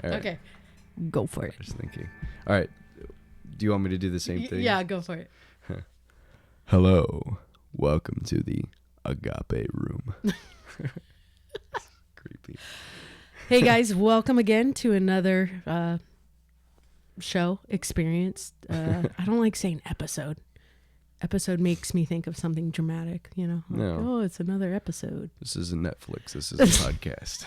All right. Okay. Go for it. I was thinking. All right. Do you want me to do the same thing? Yeah, go for it. Hello. Welcome to the AGAPE Room. Creepy. Hey guys, welcome again to another show experience. I don't like saying episode. Episode makes me think of something dramatic, you know? Like, No. oh, it's another episode. This isn't Netflix. This is a podcast.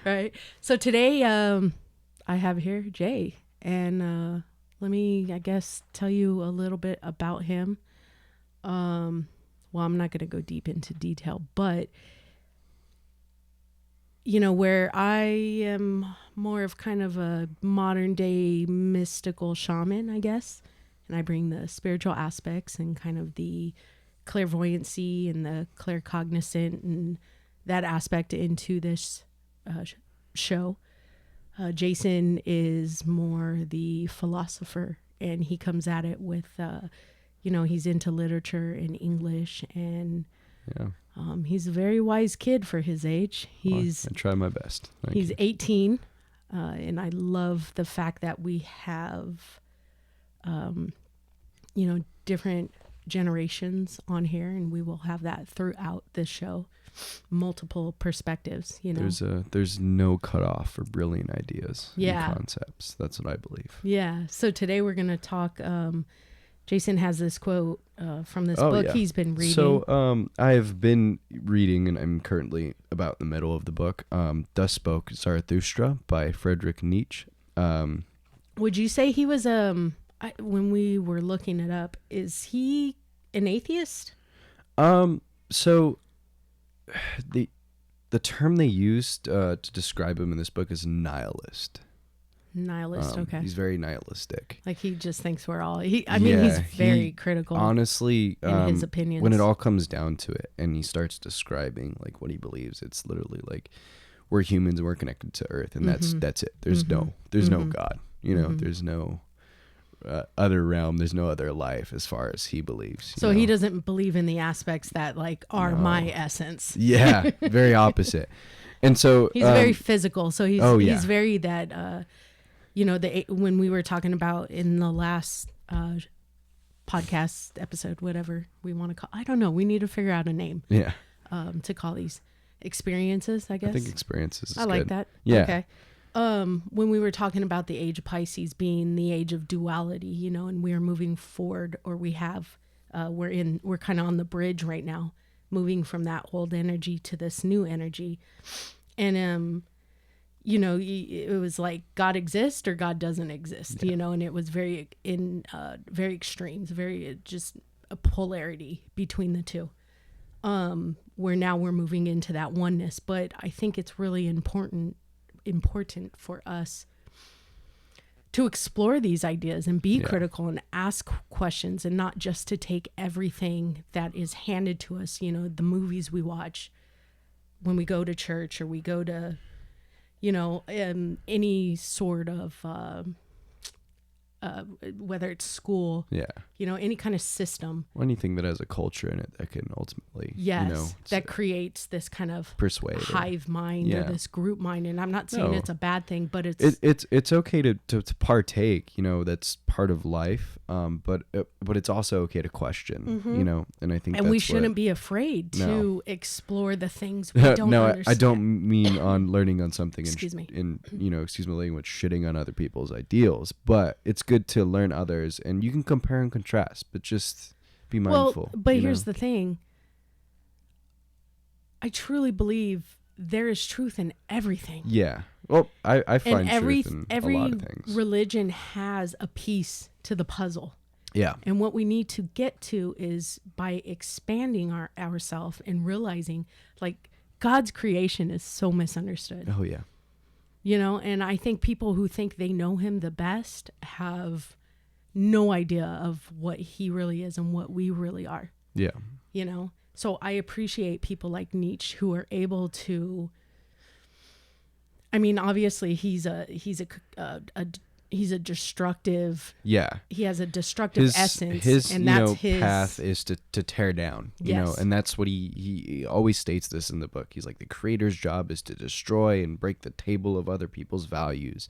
Right. So today I have here Jay. And let me, I guess, tell you a little bit about him. Well, I'm not going to go deep into detail, but, you know, where I am more of kind of a modern day mystical shaman, I guess. And I bring the spiritual aspects and kind of the clairvoyancy and the claircognizant and that aspect into this show. Jason is more the philosopher, and he comes at it with, you know, he's into literature and English, and Yeah. he's a very wise kid for his age. He's I try my best. he's 18, and I love the fact that we have, you know, different generations on here, and we will have that throughout this show. Multiple perspectives, you know. There's no cutoff for brilliant ideas Yeah. and concepts. That's what I believe. Yeah. So today we're going to talk, Jason has this quote from this book he's been reading. So I've been reading, and I'm currently about in the middle of the book, Thus Spoke Zarathustra by Friedrich Nietzsche. Would you say he was, when we were looking it up, is he an atheist? So the term they used to describe him in this book is nihilist. Nihilist, okay. He's very nihilistic. Like he just thinks we're all, he's very critical Honestly, in his opinions. when it all comes down to it and he starts describing like what he believes, it's literally like we're humans and we're connected to Earth, and that's it. There's no God, you know, there's no other realm, there's no other life as far as he believes. So he doesn't believe in the aspects that like are my essence. Yeah, very opposite. And so he's very physical. So he's very that, you know, when we were talking about in the last podcast episode, whatever we want to call, I don't know. We need to figure out a name. Yeah. To call these experiences, I guess. I think experiences is I like good. that. Yeah. Okay. When we were talking about the age of Pisces being the age of duality, you know, and we're moving forward, or we have, we're kind of on the bridge right now, moving from that old energy to this new energy. And, you know, it was like God exists or God doesn't exist, you know, and it was very extremes, very just a polarity between the two. Where now we're moving into that oneness, but I think it's really important for us to explore these ideas and be critical and ask questions, and not just to take everything that is handed to us, you know, the movies we watch when we go to church, or we go to, you know, any sort of whether it's school, you know, any kind of system, anything that has a culture in it that can ultimately, yes, you know, that creates this kind of persuade hive mind or this group mind. And I'm not saying it's a bad thing, but it's okay to partake, you know, that's part of life. But it's also okay to question, you know, and I think, and we shouldn't be afraid to explore the things we don't understand. I don't mean on learning on something in you know, excuse my language, shitting on other people's ideals, but it's good to learn others, and you can compare and contrast, but just be mindful. Well, but here's the thing. I truly believe there is truth in everything. Yeah. Well, I find and truth in a lot of things. Religion has a piece to the puzzle. Yeah. And what we need to get to is by expanding ourselves and realizing, like, God's creation is so misunderstood. Oh, yeah. You know, and I think people who think they know him the best have no idea of what he really is and what we really are. Yeah. You know, so I appreciate people like Nietzsche who are able to, I mean, obviously he's he's a destructive. Yeah. He has a destructive essence. His and that's his path is to tear down, you know, and that's what he always states this in the book. He's like, the creator's job is to destroy and break the table of other people's values.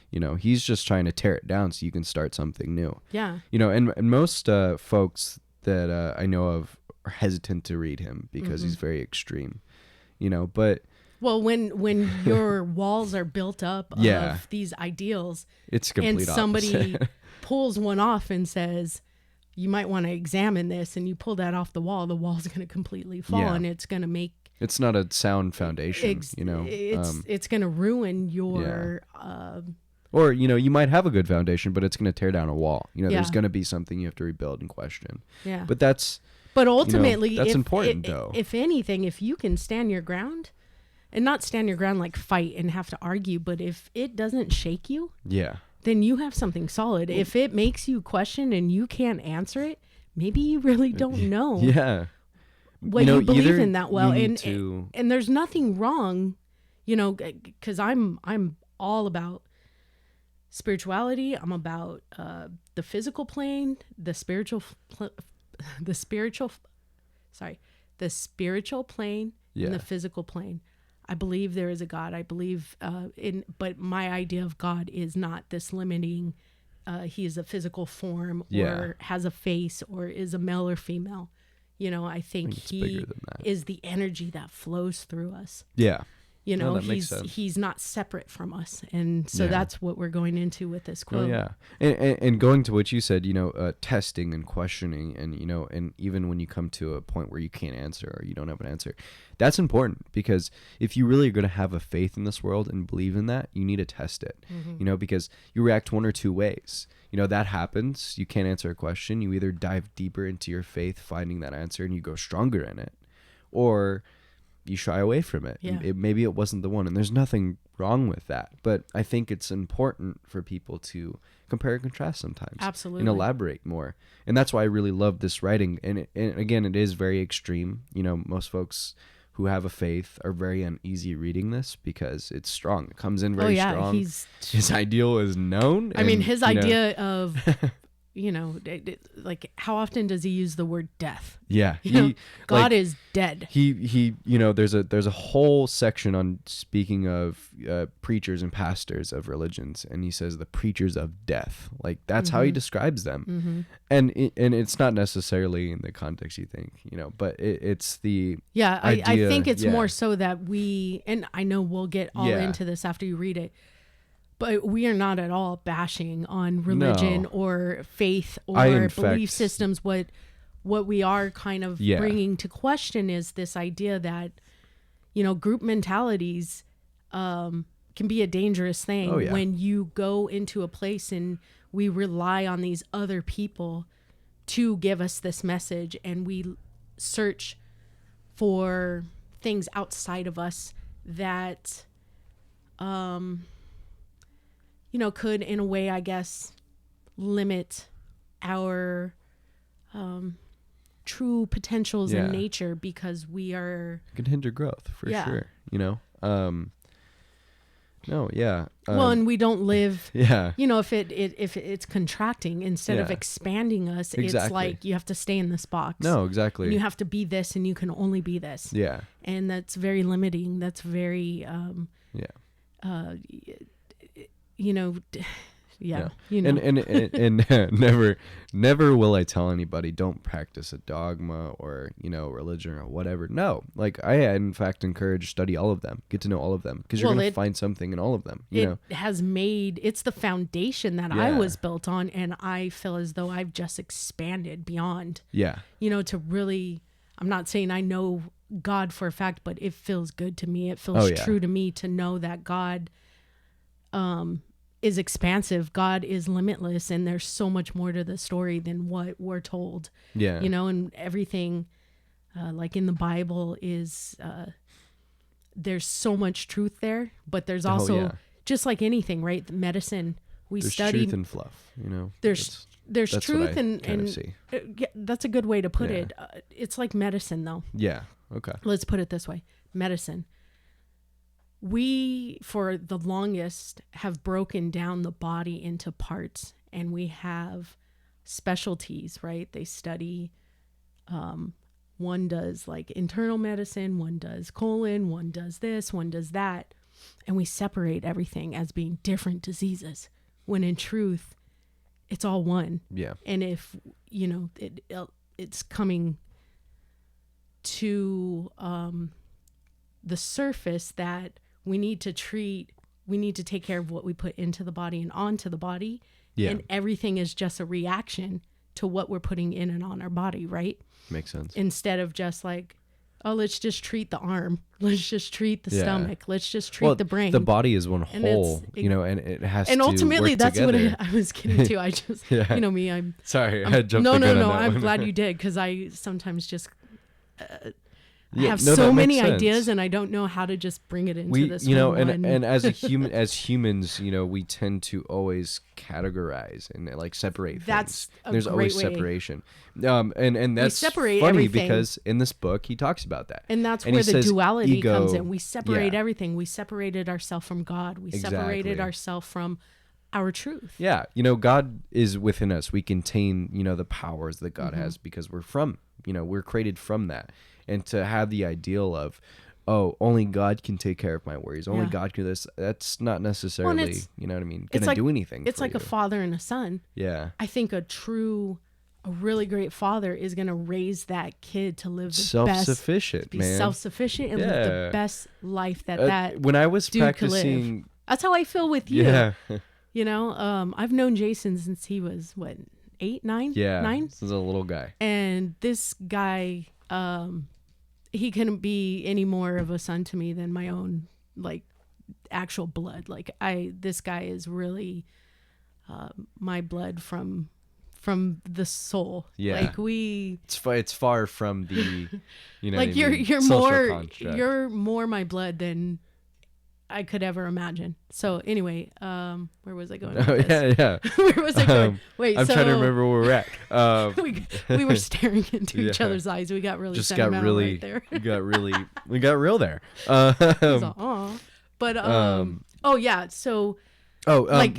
You know, he's just trying to tear it down so you can start something new. Yeah. You know, and most folks that I know of are hesitant to read him because he's very extreme, you know, but... Well, when your walls are built up of these ideals, it's complete and somebody opposite. pulls one off and says, you might want to examine this, and you pull that off the wall's going to completely fall, and it's going to make... It's not a sound foundation, you know. It's going to ruin your... Or, you know, you might have a good foundation, but it's going to tear down a wall. You know, there's going to be something you have to rebuild and question. Yeah. But that's... But ultimately, that's important, though. If anything, if you can stand your ground, and not stand your ground like fight and have to argue, but if it doesn't shake you, then you have something solid. If it makes you question and you can't answer it, maybe you really don't know what you believe in that well. And there's nothing wrong, you know, because I'm all about spirituality. I'm about the physical plane, the spiritual plane, and the physical plane. I believe there is a God. I believe but my idea of God is not this limiting. He is a physical form or has a face or is a male or female. You know, I think he is the energy that flows through us. Yeah. You know, he's not separate from us. And so that's what we're going into with this quote. Oh, yeah. And going to what you said, you know, testing and questioning and, you know, and even when you come to a point where you can't answer or you don't have an answer, that's important because if you really are going to have a faith in this world and believe in that, you need to test it, you know, because you react one or two ways. You know, that happens. You can't answer a question. You either dive deeper into your faith, finding that answer, and you go stronger in it, or you shy away from it. Maybe it wasn't the one, and there's nothing wrong with that. But I think it's important for people to compare and contrast sometimes. Absolutely. And elaborate more. And that's why I really love this writing. And again, it is very extreme. You know, most folks who have a faith are very uneasy reading this because it's strong. It comes in very strong. His ideal is known. I mean, his idea of... You know, like how often does he use the word death? Yeah, God is dead. He, you know, there's a whole section on speaking of preachers and pastors of religions, and he says the preachers of death. Like that's how he describes them, and it's not necessarily in the context you think, you know, but it's the idea, I think it's more so that we, and I know we'll get all into this after you read it. But we are not at all bashing on religion or faith or belief systems. What we are kind of bringing to question is this idea that, you know, group mentalities can be a dangerous thing when you go into a place and we rely on these other people to give us this message, and we search for things outside of us that you know, could in a way, I guess, limit our true potentials in nature because we are... It can hinder growth, for sure, you know? Well, and we don't live... You know, if it's contracting instead of expanding us, it's like you have to stay in this box. No, exactly. And you have to be this, and you can only be this. Yeah. And that's very limiting. That's very... you know, you know, and never will I tell anybody don't practice a dogma or, you know, religion or whatever. No, like I in fact encourage study all of them, get to know all of them, because you're going to find something in all of them. You know, it's the foundation that I was built on, and I feel as though I've just expanded beyond. Yeah, you know, to really, I'm not saying I know God for a fact, but it feels good to me. It feels true to me to know that God is expansive. God is limitless, and there's so much more to the story than what we're told. Yeah, you know, and everything like in the Bible is there's so much truth there, but there's also just like anything, right? The medicine there's study truth and fluff, you know. There's truth and that's a good way to put it. It's like medicine, though. Yeah. Okay. Let's put it this way: medicine. we, for the longest, have broken down the body into parts, and we have specialties, right? They study, one does like internal medicine, one does colon, one does this, one does that. And we separate everything as being different diseases, when in truth, it's all one. Yeah. And if, you know, it's coming to the surface that we need to take care of what we put into the body and onto the body. Yeah. And everything is just a reaction to what we're putting in and on our body, right? Makes sense. Instead of just like, oh, let's just treat the arm. Let's just treat the stomach. Let's just treat the brain. The body is one whole, you know, and it has to work together. And ultimately, that's what I was getting to. I just, you know me, Sorry, I jumped the gun on that I'm one. glad you did, because I sometimes just... I have so many ideas, and I don't know how to just bring it into this. You know, and as humans, you know, we tend to always categorize and like separate things. There's always separation. And that's funny everything. Because in this book he talks about that. And that's where the duality comes in. We separate everything. We separated ourselves from God. We separated ourselves from our truth. Yeah. You know, God is within us. We contain, you know, the powers that God has, because we're created from that. And to have the ideal of, oh, only God can take care of my worries. Only God can do this. That's not necessarily, you know what I mean, going to do anything. It's like a father and a son. Yeah. I think a really great father is going to raise that kid to live the self-sufficient, be self-sufficient and live the best life that when I was dude practicing, could live. That's how I feel with you. Yeah. You know, I've known Jason since he was 8, 9? Yeah. 9? This is a little guy. And this guy, he couldn't be any more of a son to me than my own, like, actual blood. Like, this guy is really my blood from the soul. Yeah. Like, it's far from the, you know, like, you're more my blood than I could ever imagine. So anyway, where was I going with this? Yeah. Where was I going? Wait, I'm trying to remember where we're at. We were staring into each other's eyes. We got really sentimental right there. we got real there.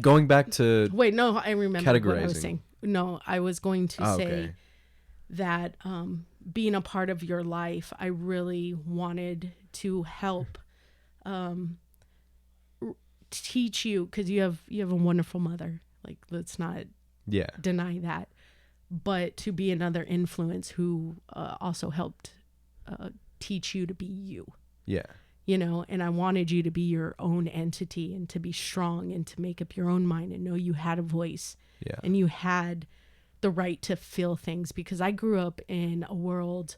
Going back to wait, no, I remember categorizing. what I was saying. No, I was going to say that being a part of your life, I really wanted to help teach you, because you have a wonderful mother. Like, let's not deny that. But to be another influence who also helped teach you to be you. Yeah. You know, and I wanted you to be your own entity and to be strong and to make up your own mind and know you had a voice. Yeah. And you had the right to feel things, because I grew up in a world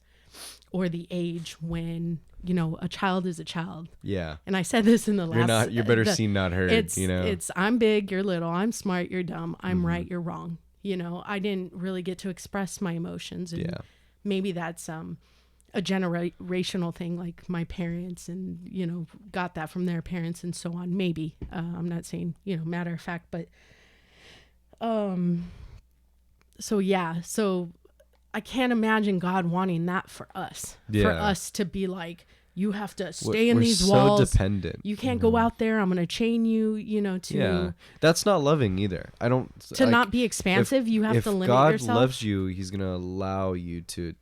or the age when, you know, a child is a child. Yeah. And I said this in the last... You're better seen, not heard, you know? It's, I'm big, you're little, I'm smart, you're dumb, I'm right, you're wrong. You know, I didn't really get to express my emotions. And maybe that's a generational thing, like my parents and, you know, got that from their parents and so on. Maybe. I'm not saying, you know, matter of fact, but... So I can't imagine God wanting that for us. Yeah. For us to be like, you have to stay in these walls. We're so dependent. You can't go out there. I'm going to chain you, you know, to... Yeah. That's not loving either. To not be expansive, you have to limit yourself. If God loves you, he's going to allow you to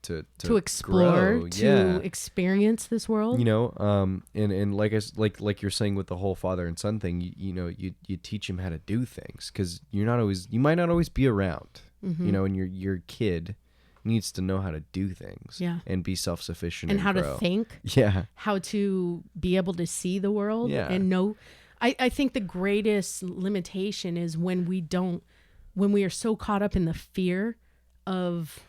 explore, grow. to experience this world. You know, and like you're saying with the whole father and son thing, you know, you teach him how to do things, because you might not always be around, you know, and your kid needs to know how to do things and be self-sufficient and how grow. To think, how to be able to see the world and know. I think the greatest limitation is when we are so caught up in the fear of,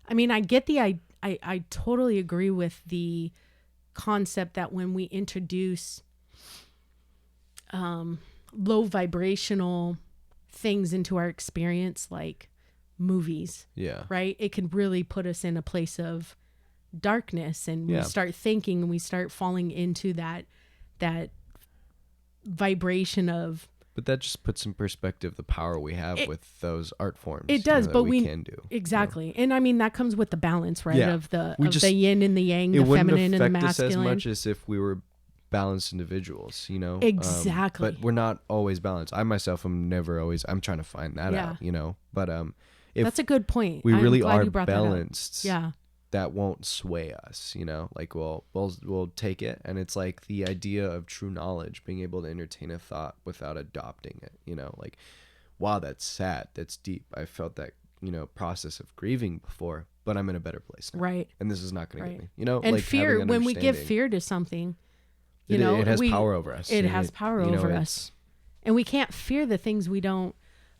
I mean, I get I totally agree with the concept that when we introduce low vibrational things into our experience, like movies, right, it can really put us in a place of darkness, and we start thinking and we start falling into that vibration of... But that just puts in perspective the power we have with those art forms. It does, but we can do exactly, you know? And I mean that comes with the balance, right? Of the yin and the yang, the feminine and the masculine. It wouldn't affect us as much as if we were balanced individuals, you know? Exactly. But we're not always balanced. I myself am never always, I'm trying to find that out, you know? But if that's a good point. we I'm really glad are you brought balanced, that up. that won't sway us, you know? Like we'll take it, and it's like the idea of true knowledge, being able to entertain a thought without adopting it, you know? Like, wow, that's sad, that's deep. I felt that, you know, process of grieving before, but I'm in a better place now. Right. And this is not going to get me, you know? And like fear, when we give fear to something, you know, it has power over us. It has power over us. And we can't fear the things we don't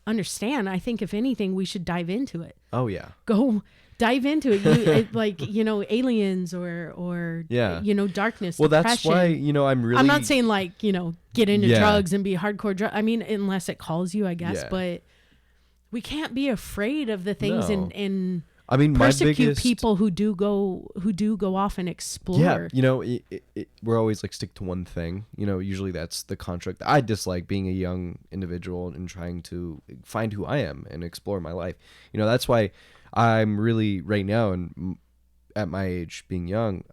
understand. I think if anything, we should dive into it. Oh yeah. Go dive into it. Like, you know, aliens or you know, darkness. Well, depression. that's why, you know, I'm not saying like, you know, get into drugs and be hardcore I mean, unless it calls you, I guess, but we can't be afraid of the things and I mean, persecute people who do go off and explore. Yeah, you know, we're always like stick to one thing. You know, usually that's the construct. I dislike being a young individual and trying to find who I am and explore my life. You know, that's why I'm really right now and at my age, being young,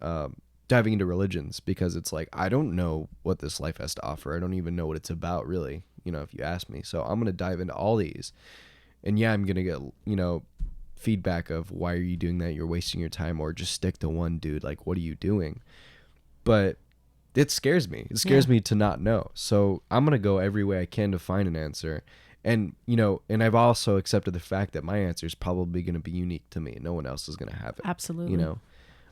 diving into religions, because it's like I don't know what this life has to offer. I don't even know what it's about, really. You know, if you ask me, so I'm gonna dive into all these, and I'm gonna get, you know, feedback of why are you doing that, you're wasting your time, or just stick to one, dude, like what are you doing? But it scares me me to not know, so I'm gonna go every way I can to find an answer. And you know, and I've also accepted the fact that my answer is probably going to be unique to me. No one else is going to have it. Absolutely. You know,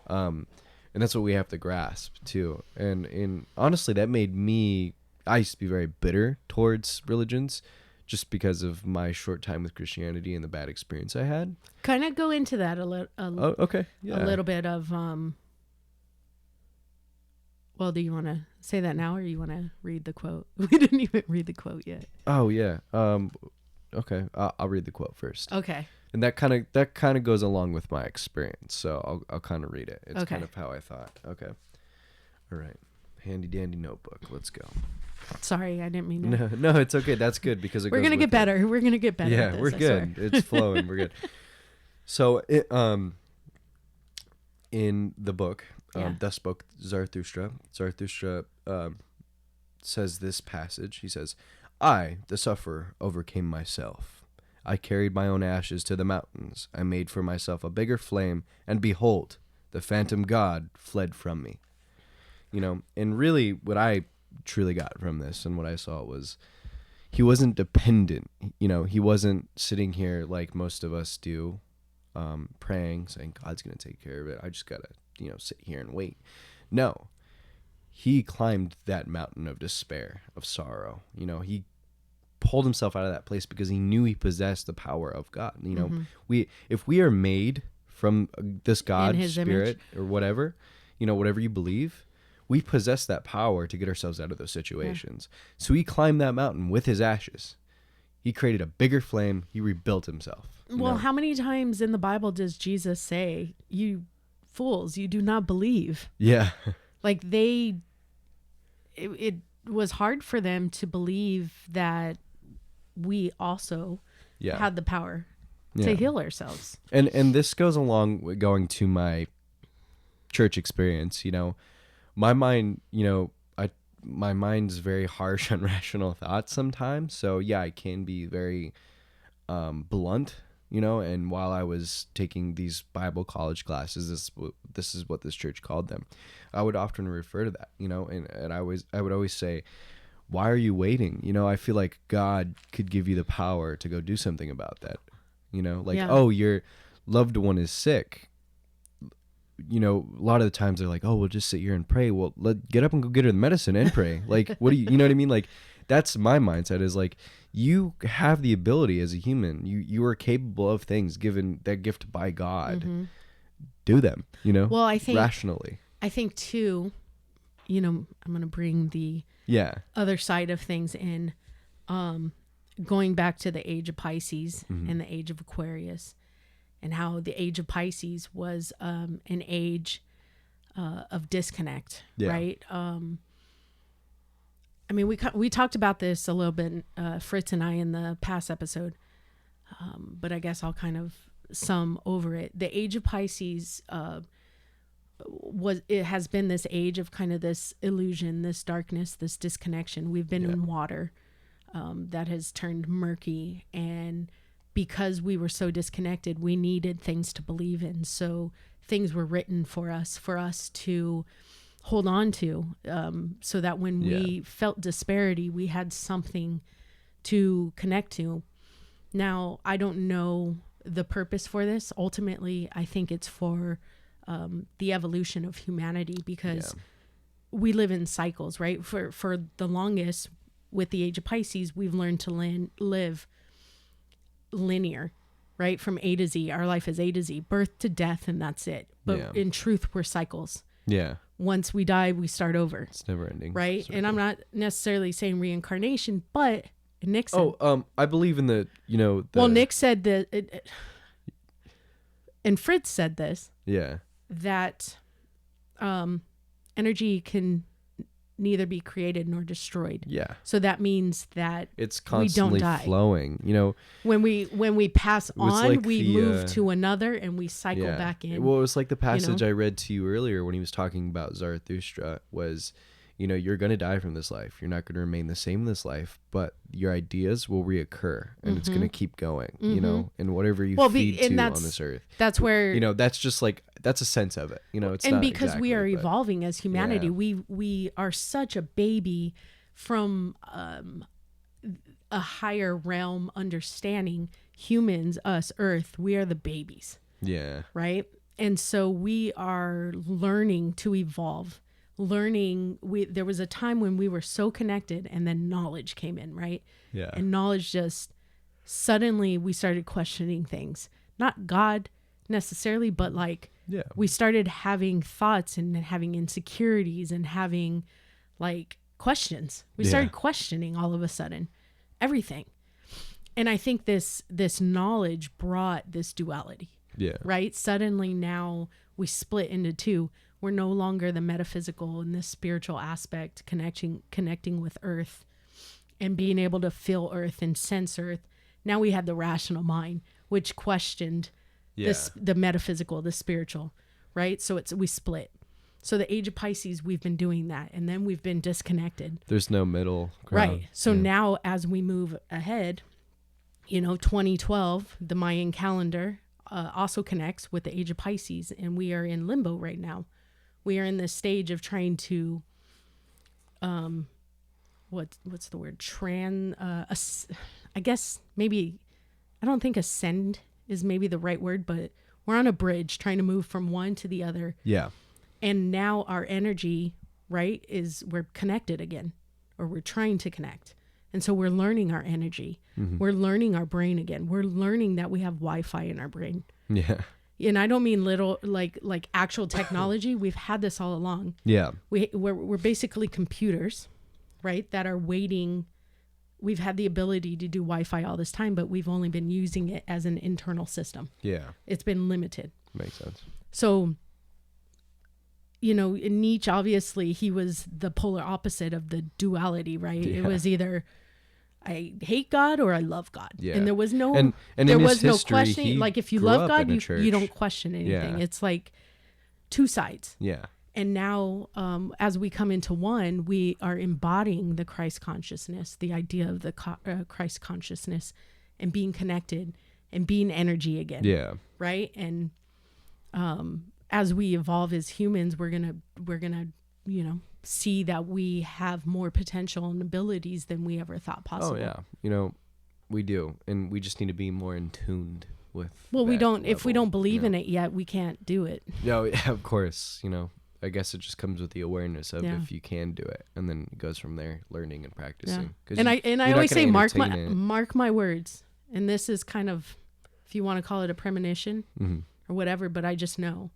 and that's what we have to grasp too. And honestly, that made me, I used to be very bitter towards religions, just because of my short time with Christianity and the bad experience I had. Kind of go into that a little. Okay. Yeah. A little bit of. Well, do you want to say that now, or you want to read the quote? We didn't even read the quote yet. Oh yeah. Okay. I'll read the quote first. Okay. And that kind of goes along with my experience, so I'll kind of read it. It's kind of how I thought. Okay. All right. Handy dandy notebook. Let's go. Sorry, I didn't mean to. No, it's okay. That's good because we're gonna get better. We're gonna get better. Yeah, we're good. It's flowing. We're good. So in the book, Thus Spoke Zarathustra. Zarathustra says this passage. He says, "I, the sufferer, overcame myself. I carried my own ashes to the mountains. I made for myself a bigger flame, and behold, the phantom God fled from me." You know, and really what I truly got from this and what I saw was he wasn't dependent. You know, he wasn't sitting here like most of us do, praying, saying, God's going to take care of it. I just got to, you know, sit here and wait. No, he climbed that mountain of despair, of sorrow. You know, he pulled himself out of that place because he knew he possessed the power of God. You know, if we are made from this God, spirit, or whatever, you know, whatever you believe, we possess that power to get ourselves out of those situations. Yeah. So he climbed that mountain with his ashes. He created a bigger flame. He rebuilt himself. Well, how many times in the Bible does Jesus say, "You fools, you do not believe"? Yeah. Like it was hard for them to believe that we also had the power to heal ourselves. And this goes along with going to my church experience. You know, my mind, you know, my mind's very harsh on rational thoughts sometimes. So yeah, I can be very blunt, you know. And while I was taking these Bible college classes, this is what this church called them, I would often refer to that, you know, and I would always say, why are you waiting? You know, I feel like God could give you the power to go do something about that. You know, like, oh, your loved one is sick. You know, a lot of the times they're like, oh, we'll just sit here and pray. Well, get up and go get her the medicine and pray. Like, what do you know what I mean? Like, that's my mindset, is like, you have the ability as a human. You are capable of things given that gift by God. Mm-hmm. Do them, you know, well, I think rationally. I think too, you know, I'm going to bring the other side of things in, going back to the age of Pisces and the age of Aquarius, and how the age of Pisces was an age of disconnect, right? I mean, we talked about this a little bit, Fritz and I, in the past episode, but I guess I'll kind of sum over it. The age of Pisces it has been this age of kind of this illusion, this darkness, this disconnection. We've been in water that has turned murky, and because we were so disconnected, we needed things to believe in. So things were written for us to hold on to, so that when we felt disparity, we had something to connect to. Now, I don't know the purpose for this. Ultimately, I think it's for the evolution of humanity, because we live in cycles, right? For the longest, with the age of Pisces, we've learned to live linear, right? From A to Z. Our life is A to Z, birth to death, and that's it. But in truth, we're cycles. Yeah. Once we die, we start over. It's never ending. Right? And I'm not necessarily saying reincarnation, but Nick said... I believe in the, well, Nick said that... and Fritz said this. Yeah. That energy can neither be created nor destroyed. Yeah. So that means that it's constantly flowing. When we pass on, like we move to another and we cycle back in. Well, it was like the passage I read to you earlier when he was talking about Zarathustra was, you're going to die from this life. You're not going to remain the same in this life, but your ideas will reoccur and it's going to keep going, and whatever you feed to on this earth. That's where, that's just like, that's a sense of it. It's and not because exactly, we are evolving as humanity, we are such a baby from a higher realm understanding. Humans, us, Earth, we are the babies. Yeah. Right? And so we are learning to evolve. There was a time when we were so connected, and then knowledge came in, right? Yeah. And knowledge just suddenly we started questioning things. Not God necessarily, but like we started having thoughts and having insecurities and having like questions. We started questioning all of a sudden everything. And I think this knowledge brought this duality. Yeah. Right? Suddenly now we split into two. We're no longer the metaphysical and the spiritual aspect connecting with Earth and being able to feel Earth and sense Earth. Now we have the rational mind, which questioned the metaphysical, the spiritual, right? So we split. So the age of Pisces, we've been doing that, and then we've been disconnected. There's no middle ground. Right. So now as we move ahead, 2012, the Mayan calendar also connects with the age of Pisces, and we are in limbo right now. We are in this stage of trying to, what's the word? I guess maybe, I don't think ascend is maybe the right word, but we're on a bridge trying to move from one to the other. Yeah. And now our energy, right, we're connected again, or we're trying to connect. And so we're learning our energy. Mm-hmm. We're learning our brain again. We're learning that we have Wi-Fi in our brain. Yeah. And I don't mean little like actual technology. We've had this all along. Yeah. We're basically computers, right, that are waiting. We've had the ability to do Wi-Fi all this time, but we've only been using it as an internal system. Yeah. It's been limited. Makes sense. So, Nietzsche, obviously, he was the polar opposite of the duality, right? Yeah. It was either I hate God or I love God. Yeah. And there was no, and there was no questioning. Like if you love God, you don't question anything. Yeah. It's like two sides. Yeah. And now, as we come into one, we are embodying the Christ consciousness, the idea of the Christ consciousness, and being connected and being energy again. Yeah. Right. And as we evolve as humans, we're gonna see that we have more potential and abilities than we ever thought possible. Oh yeah, we do, and we just need to be more in tuned with. Well, we don't. Level, if we don't believe in it yet, we can't do it. No, yeah, of course. I guess it just comes with the awareness of if you can do it, and then it goes from there, learning and practicing. Yeah. And I always say, mark my words. And this is kind of, if you want to call it a premonition or whatever, but I just know.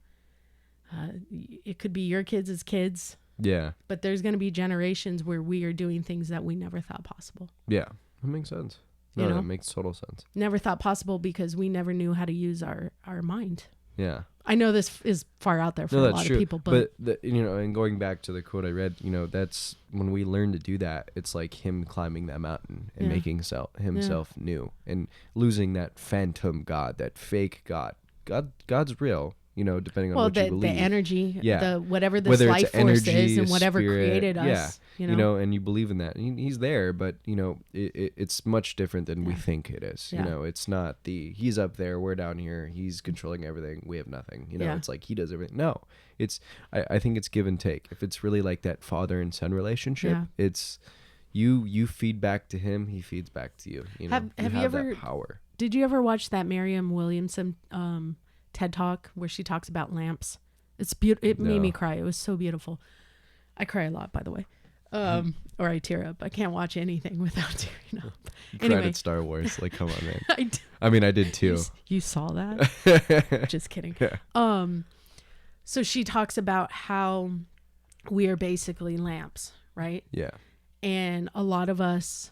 It could be your kids' kids. Yeah. But there's going to be generations where we are doing things that we never thought possible. Yeah. That makes sense. No, that makes total sense. Never thought possible because we never knew how to use our mind. Yeah. I know this is far out there for a lot of people, but and going back to the quote I read, that's when we learn to do that. It's like him climbing that mountain and making himself new and losing that phantom God, that fake God. God's real. you know, depending on what you believe. The energy, yeah. whatever this Whether life it's force energy, is and whatever spirit, created us, you know, and you believe in that. He's there, but, you know, it's much different than we think it is. You know, it's not he's up there, we're down here, he's controlling everything, we have nothing. You know, it's like he does everything. No, it's, I think it's give and take. If it's really like that father and son relationship, it's you feed back to him, he feeds back to you. You know, have you ever that power. Did you ever watch that Mariam Williamson TED Talk where she talks about lamps? It's beautiful. It made me cry. It was so beautiful. I cry a lot, by the way. Or I tear up. I can't watch anything without tearing up. You cried at Star Wars. Like, come on, man. I mean, I did too. You saw that? Just kidding. Yeah. So she talks about how we are basically lamps, right? Yeah. And a lot of us,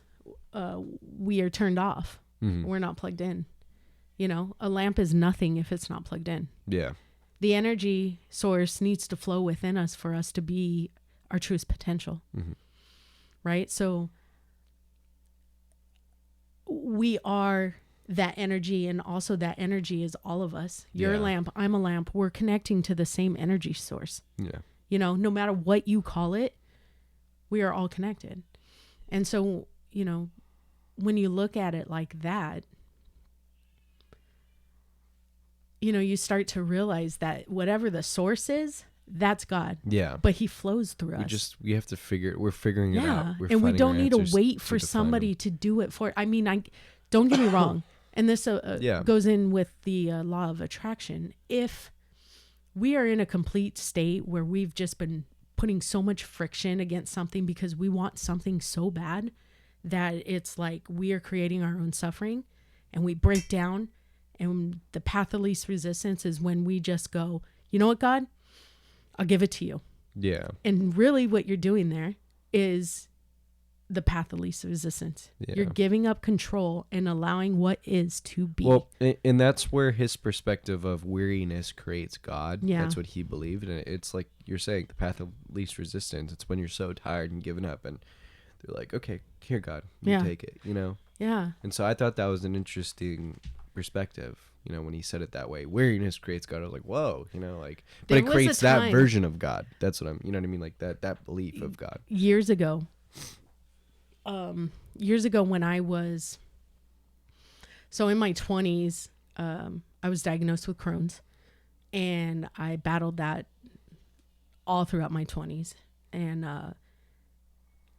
we are turned off. Mm-hmm. We're not plugged in. You know, a lamp is nothing if it's not plugged in. Yeah. The energy source needs to flow within us for us to be our truest potential. Mm-hmm. Right? So we are that energy, and also that energy is all of us. You're a lamp, I'm a lamp. We're connecting to the same energy source. Yeah. You know, no matter what you call it, we are all connected. And so, you know, when you look at it like that, you know, you start to realize that whatever the source is, that's God. Yeah. But he flows through us. We have to we're figuring it out. And we don't need to wait for somebody to do it for. I mean, don't get me wrong. And this goes in with the law of attraction. If we are in a complete state where we've just been putting so much friction against something because we want something so bad that it's like we are creating our own suffering, and we break down, and the path of least resistance is when we just go, you know what, God, I'll give it to you. Yeah. And really what you're doing there is the path of least resistance. Yeah. You're giving up control and allowing what is to be. Well, and that's where his perspective of weariness creates God. Yeah. That's what he believed. And it's like you're saying, the path of least resistance. It's when you're so tired and given up, and they're like, okay, here, God, you take it, you know? Yeah. And so I thought that was an interesting perspective, you know, when he said it that way. Weariness creates God. I was like, whoa, you know, like, but it creates that version of God. That's what you know what I mean? Like that belief of God. Years ago when I was, so in my 20s, I was diagnosed with Crohn's, and I battled that all throughout my 20s. And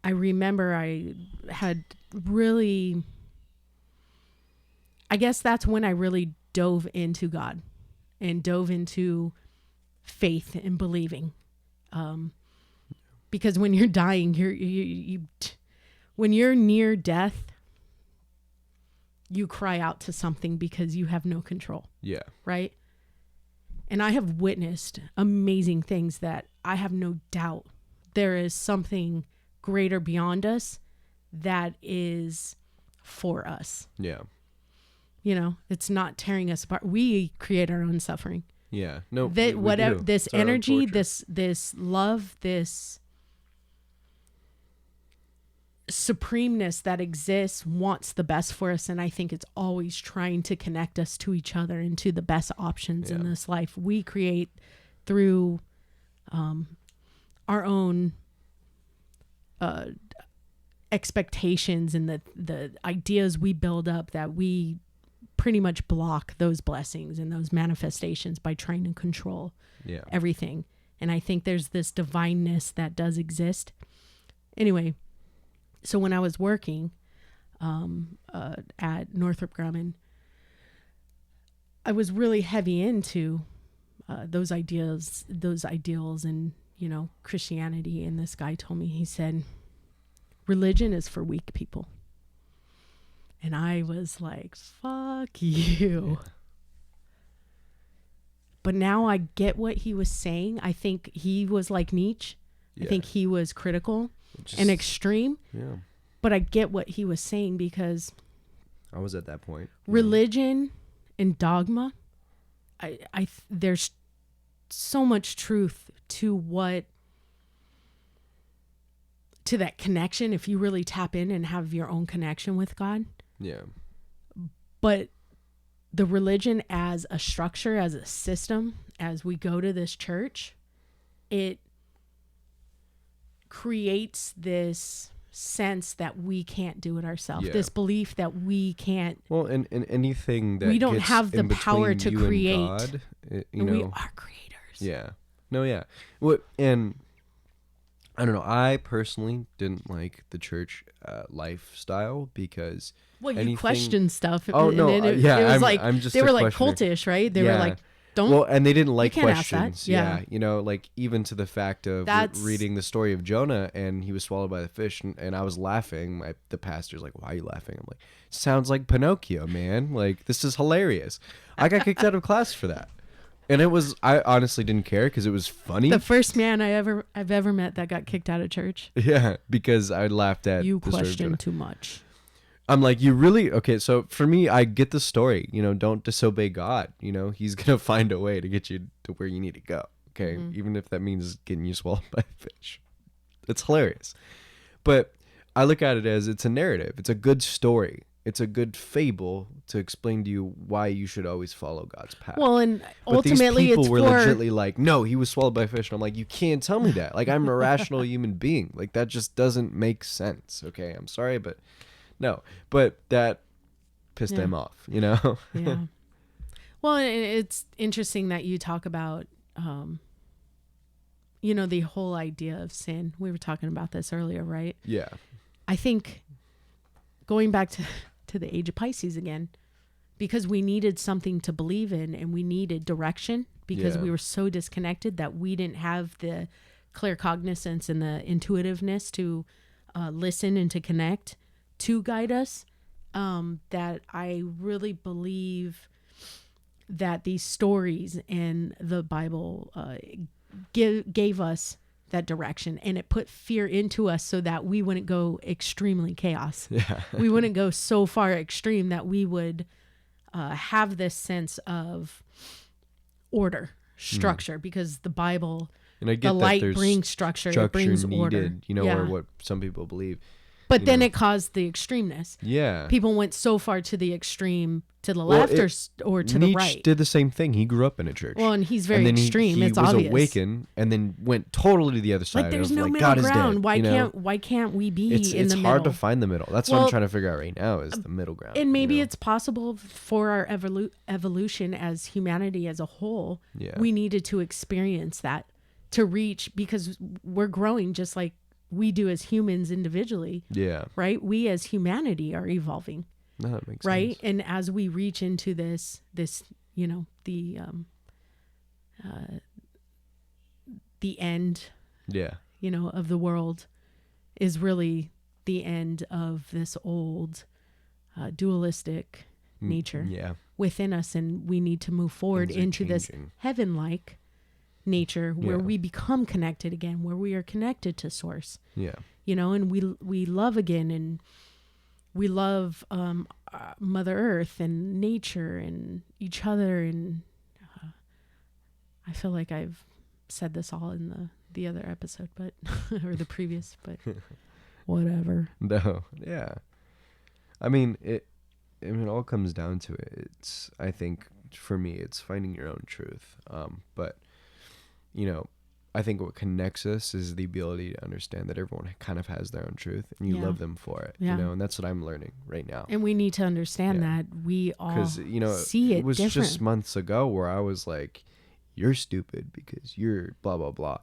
I remember I had really, I guess that's when I really dove into God and dove into faith and believing. Because when you're dying, when you're near death, you cry out to something because you have no control. Yeah. Right? And I have witnessed amazing things that I have no doubt there is something greater beyond us that is for us. Yeah. You know, it's not tearing us apart. We create our own suffering. Yeah. No. That whatever this energy, this love, this supremeness that exists wants the best for us, and I think it's always trying to connect us to each other and to the best options in this life. We create through our own expectations and the ideas we build up, that we pretty much block those blessings and those manifestations by trying to control everything. And I think there's this divineness that does exist. Anyway, so when I was working at Northrop Grumman, I was really heavy into those ideals and, you know, Christianity. And this guy told me, he said, religion is for weak people. And I was like, fuck you. Yeah. But now I get what he was saying. I think he was like Nietzsche. Yeah. I think he was critical and extreme. Yeah. But I get what he was saying, because I was at that point. Religion and dogma, there's so much truth to that connection if you really tap in and have your own connection with God. Yeah. But the religion as a structure, as a system, as we go to this church, it creates this sense that we can't do it ourselves. This belief that we can't. Well, and anything that we don't have the power to create. God, and we are creators. Yeah. No. Yeah. What and. I don't know. I personally didn't like the church lifestyle because you question stuff. Oh no, it was I'm just they were like cultish, right? They were like, don't. Well, and they didn't like questions. Ask that. Yeah, you know, like even to the fact of reading the story of Jonah and he was swallowed by the fish, and I was laughing. The pastor's like, "Why are you laughing?" I'm like, "Sounds like Pinocchio, man. Like this is hilarious." I got kicked out of class for that. And I honestly didn't care because it was funny. The first man I've ever met that got kicked out of church. Yeah, because I laughed at you question too much. I'm like, you really okay? So for me, I get the story. You know, don't disobey God. You know, He's gonna find a way to get you to where you need to go. Okay, even if that means getting you swallowed by a fish. It's hilarious, but I look at it as it's a narrative. It's a good story. It's a good fable to explain to you why you should always follow God's path. Well, and ultimately, these people were legitimately like, no, he was swallowed by a fish. And I'm like, you can't tell me that. Like, I'm a rational human being. Like, that just doesn't make sense. Okay, I'm sorry, but no. But that pissed them off, you know? Yeah. Well, it's interesting that you talk about, you know, the whole idea of sin. We were talking about this earlier, right? Yeah. I think going back to the age of Pisces again, because we needed something to believe in and we needed direction because we were so disconnected that we didn't have the claircognizance and the intuitiveness to listen and to connect to guide us, that I really believe that these stories in the Bible gave us that direction, and it put fear into us so that we wouldn't go extremely chaos. Yeah. We wouldn't go so far extreme that we would have this sense of order, structure, because the Bible, and I get the light brings structure, it brings needed, order. You know, or what some people believe. But then it caused the extremeness. Yeah. People went so far to the extreme, to the left or to Nietzsche the right. did the same thing. He grew up in a church. Well, and he's very extreme. He it's was obvious. awakened and then went totally to the other side. Like there's no like, middle God ground. Is dead, Why can't we be in the middle? It's hard to find the middle. That's what I'm trying to figure out right now is the middle ground. And maybe it's possible for our evolution as humanity as a whole. Yeah. We needed to experience that to reach, because we're growing just like we do as humans individually. Yeah. Right? We as humanity are evolving. No, that makes right? sense. And as we reach into this, you know, the end, you know, of the world is really the end of this old dualistic nature within us. And we need to move forward into this heaven-like nature where we become connected again, where we are connected to source. Yeah. You know, and we love again, and we love Mother Earth and nature and each other. And I feel like I've said this all in the other episode, but or the previous, but whatever. No, yeah. I mean, it all comes down to it. I think for me, it's finding your own truth. But you know, I think what connects us is the ability to understand that everyone kind of has their own truth, and you love them for it. You know, and that's what I'm learning right now. And we need to understand that we all you know, see it was different. Just months ago where I was like, "You're stupid because you're blah blah blah."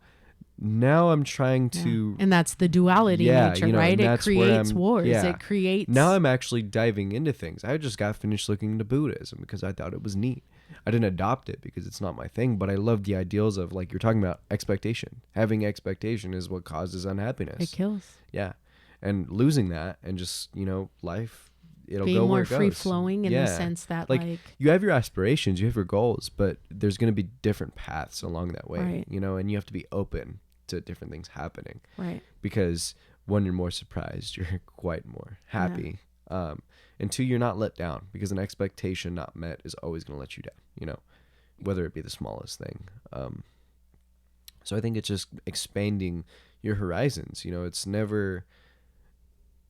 Now I'm trying to, and that's the duality nature, you know, right? It creates wars. It creates. Now I'm actually diving into things. I just got finished looking into Buddhism because I thought it was neat. I didn't adopt it because it's not my thing, but I love the ideals of, like you're talking about, expectation. Having expectation is what causes unhappiness. It kills. Yeah, and losing that, and just, you know, life, it'll being go more where it goes. free flowing in the sense that like you have your aspirations, you have your goals, but there's going to be different paths along that way. Right. You know, and you have to be open to different things happening. Right. Because one, you're more surprised, you're quite more happy. And two, you're not let down, because an expectation not met is always going to let you down, you know, whether it be the smallest thing. So I think it's just expanding your horizons. You know, it's never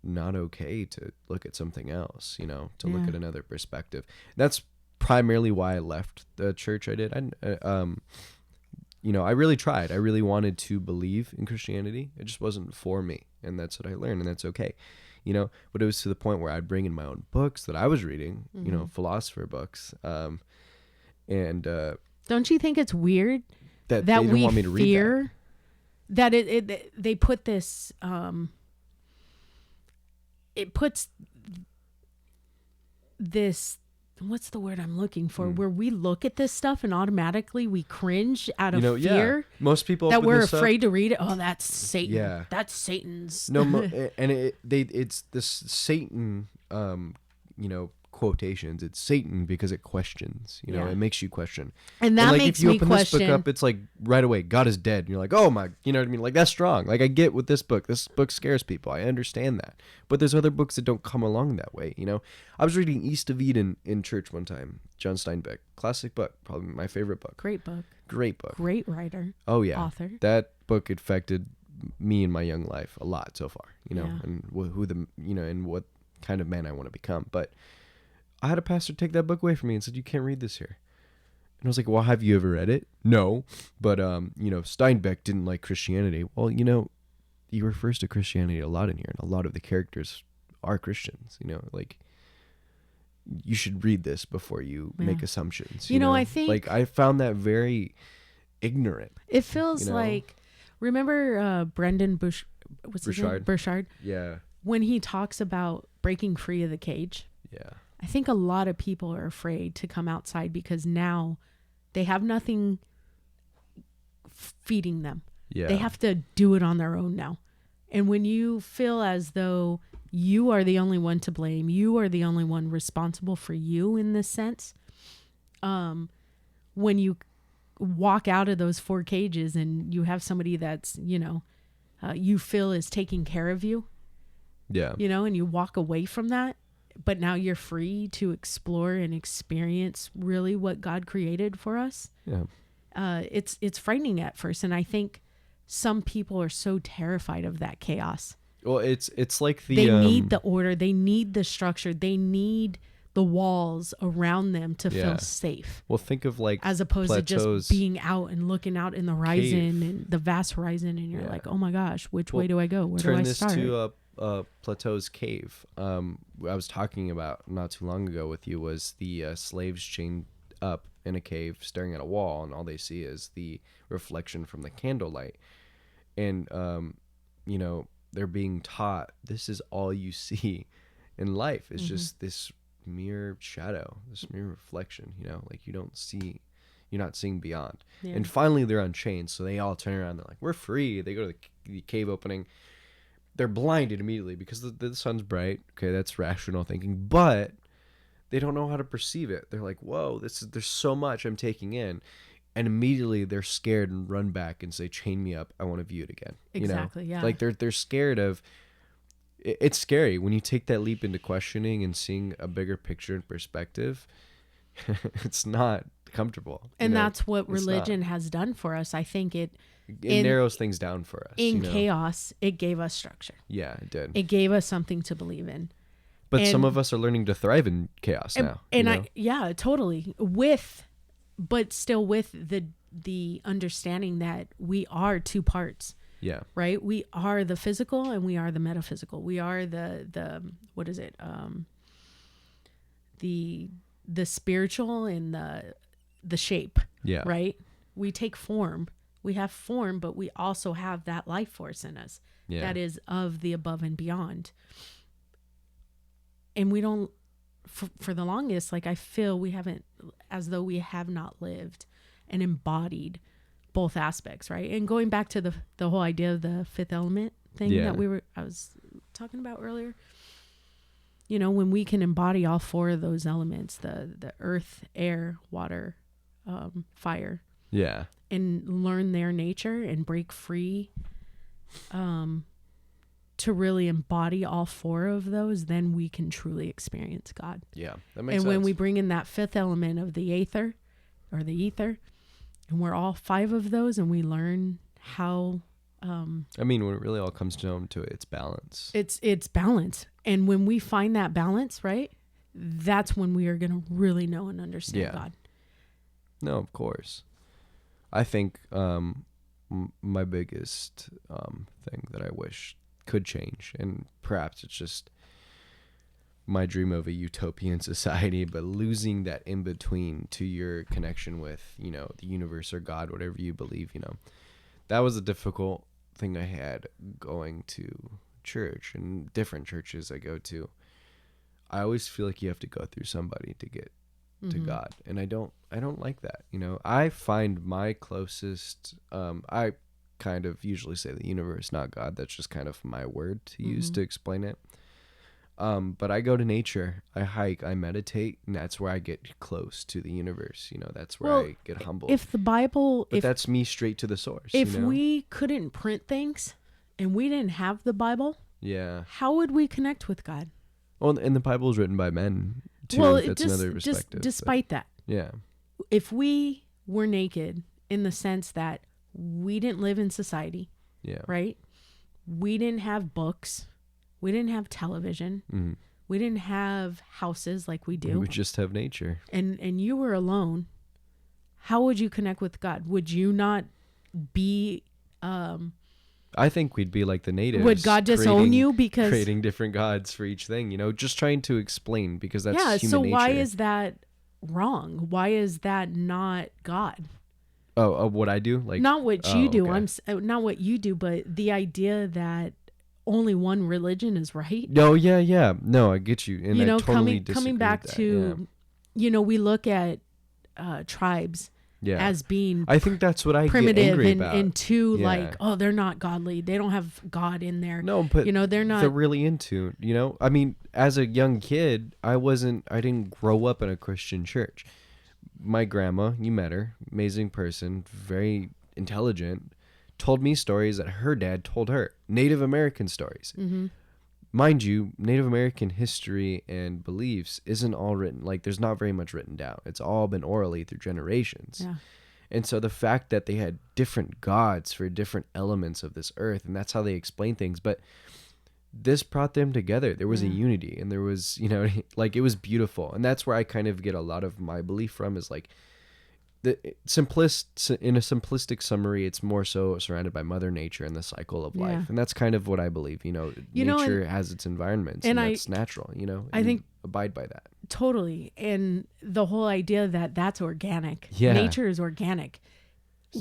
not okay to look at something else, you know, to look at another perspective. That's primarily why I left the church I did. I really tried. I really wanted to believe in Christianity. It just wasn't for me. And that's what I learned. And that's okay. But it was to the point where I'd bring in my own books that I was reading, philosopher books. Don't you think it's weird that they didn't want me to read that they put this, it puts this, what's the word I'm looking for? Where we look at this stuff and automatically we cringe out of fear. Yeah. Most people that we're afraid to read it. Oh, that's Satan. Yeah, that's Satan's. No, and it's this Satan, quotations. It's Satan because it questions. It makes you question. And that makes me question. If you open this book up, it's like right away, God is dead. And you're like, oh my, you know what I mean? Like that's strong. Like I get with this book. This book scares people. I understand that. But there's other books that don't come along that way. I was reading East of Eden in church one time. John Steinbeck, classic book, probably my favorite book. Great book. Great writer. Oh yeah. Author. That book affected me in my young life a lot so far. And and what kind of man I want to become. But I had a pastor take that book away from me and said, you can't read this here. And I was like, well, have you ever read it? No. But, Steinbeck didn't like Christianity. Well, he refers to Christianity a lot in here. And a lot of the characters are Christians, like you should read this before you make assumptions. I think like I found that very ignorant. It feels like, remember Brendan Burchard? Yeah. When he talks about breaking free of the cage. Yeah. I think a lot of people are afraid to come outside because now they have nothing feeding them. Yeah. They have to do it on their own now. And when you feel as though you are the only one to blame, you are the only one responsible for you in this sense, when you walk out of those 4 cages and you have somebody that's, you feel is taking care of you, and you walk away from that, but now you're free to explore and experience really what God created for us. Yeah. It's frightening at first. And I think some people are so terrified of that chaos. Well, it's like they need the order. They need the structure. They need the walls around them to feel safe. Well, think of like as opposed Plato's to just being out and looking out in the horizon and the vast horizon. And you're like, oh my gosh, which way do I go? Where do I start? Turn this to Plato's cave. I was talking about not too long ago with you was the slaves chained up in a cave staring at a wall, and all they see is the reflection from the candlelight. And they're being taught this is all you see in life is just this mere shadow, this mere reflection. Like you're not seeing beyond. Yeah. And finally they're unchained, so they all turn around. They're like, we're free. They go to the cave opening. They're blinded immediately because the sun's bright. Okay, that's rational thinking, but they don't know how to perceive it. They're like, whoa, there's so much I'm taking in. And immediately they're scared and run back and say, chain me up. I want to view it again. Exactly, yeah. Like they're scared of, it's scary when you take that leap into questioning and seeing a bigger picture and perspective. It's not comfortable. And that's what religion has done for us. I think it narrows things down for us. In chaos, it gave us structure. Yeah, it did. It gave us something to believe in. But some of us are learning to thrive in chaos now. And totally. But still with the understanding that we are 2 parts. Yeah. Right? We are the physical and we are the metaphysical. We are the what is it? The spiritual and the shape. Yeah. Right? We take form. We have form, but we also have that life force in us. Yeah. That is of the above and beyond. And we don't, for the longest, like I feel we haven't, as though we have not lived and embodied both aspects, right? And going back to the whole idea of the 5th element thing that I was talking about earlier, when we can embody all 4 of those elements, the earth, air, water, fire. Yeah. And learn their nature and break free, to really embody all 4 of those, then we can truly experience God. Yeah, that makes sense. And when we bring in that 5th element of the aether or the ether, and we're all 5 of those, and we learn how. When it really all comes down to it, it's balance. It's balance. And when we find that balance, right, that's when we are going to really know and understand God. No, of course. I think my biggest thing that I wish could change, and perhaps it's just my dream of a utopian society, but losing that in between to your connection with, you know, the universe or God, whatever you believe, you know, that was a difficult thing I had going to church and different churches I go to. I always feel like you have to go through somebody to get to God, and I don't like that. You know, I find my closest, I kind of usually say the universe, not God. That's just kind of my word to use to explain it. But I go to nature, I hike, I meditate, and that's where I get close to the universe. You know, that's where I get humbled. If the Bible, but that's me straight to the source. If you know? we couldn't print things and we didn't have the Bible, how would we connect with God? Well, and the Bible is written by men too. Well, that's another perspective. Despite that, if we were naked in the sense that we didn't live in society, right? We didn't have books. We didn't have television. We didn't have houses like we do. We would just have nature. And you were alone. How would you connect with God? Would you not be... I think we'd be like the natives. Would God disown you because... Creating different gods for each thing, you know? Just trying to explain, because that's human nature. So why is that wrong? Why is that not God? Oh, what I do? Like not what you do. Okay. Not what you do, but the idea that only one religion is right. No, yeah. No, I get you. And you know, I totally disagree coming back with that. to, you know, we look at tribes as being I think that's what I primitive get angry about. And too like, oh, they're not godly. They don't have God in there. No, but you know, they're really into, you know, I mean, as a young kid, I didn't grow up in a Christian church. My grandma, you met her, amazing person, very intelligent, told me stories that her dad told her, Native American stories. Mind you, Native American history and beliefs isn't all written, like there's not very much written down. It's all been orally through generations. And so the fact that they had different gods for different elements of this earth, and that's how they explain things, but this brought them together. There was a unity, and there was, you know, like it was beautiful. And that's where I kind of get a lot of my belief from, is like in a simplistic summary, it's more so surrounded by Mother Nature and the cycle of life. And that's kind of what I believe. You know, nature has its environments, and that's natural, you know, I think abide by that. Totally. And the whole idea that that's organic. Nature is organic.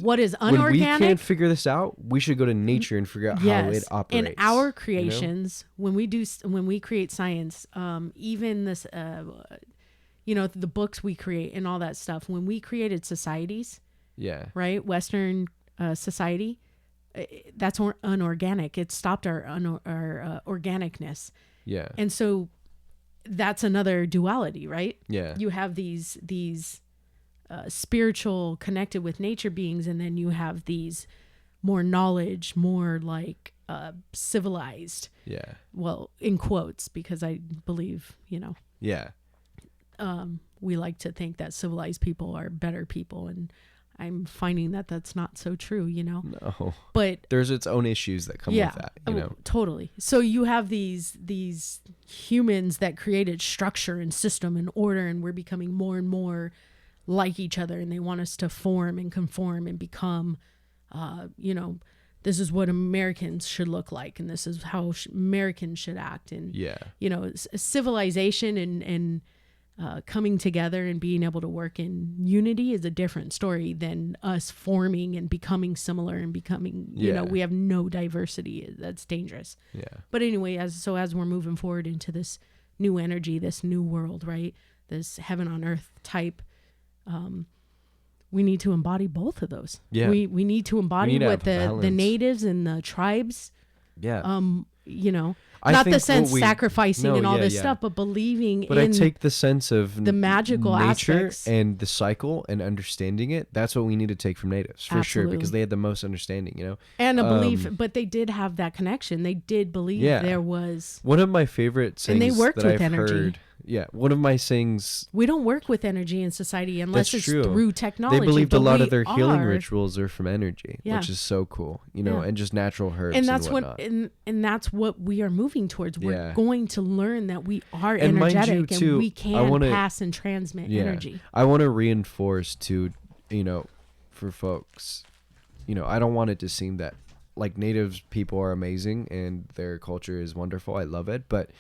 What is unorganic? When we can't figure this out, we should go to nature and figure out how it operates. And our creations, you know? when we create science, even this, you know, the books we create and all that stuff, when we created societies, right, Western society, that's unorganic. It stopped our organicness. And so that's another duality, right? You have these spiritual, connected with nature beings, and then you have these more knowledge, more like civilized. Well, in quotes, because I believe, you know. We like to think that civilized people are better people, and I'm finding that that's not so true, you know. No. But there's its own issues that come with that, you know. Totally. So you have these humans that created structure and system and order, and we're becoming more and more like each other, and they want us to form and conform and become, you know, this is what Americans should look like, and this is how Americans should act. And, you know, civilization and coming together and being able to work in unity is a different story than us forming and becoming similar and becoming, you know, we have no diversity. That's dangerous. But anyway, as we're moving forward into this new energy, this new world, right? This heaven on earth type, we need to embody both of those. We need to embody what the natives and the tribes, you know, not the sense sacrificing and all this stuff, but believing in. But I take the sense of the magical nature aspects and the cycle and understanding it. That's what we need to take from natives for sure, because they had the most understanding, you know, and a belief. But they did have that connection. They did believe there was one of my favorite sayings and they worked that with I've energy. heard. Yeah, one of my sayings. We don't work with energy in society unless it's true. through technology. They believed a lot of their healing are, rituals are from energy, which is so cool, you know, and just natural herbs and that's whatnot. and that's what we are moving towards. We're Yeah. going to learn that we are And mind you, energetic too, and we can pass and transmit energy. I want to reinforce to, you know, for folks, you know, I don't want it to seem that like Native people are amazing and their culture is wonderful. I love it, but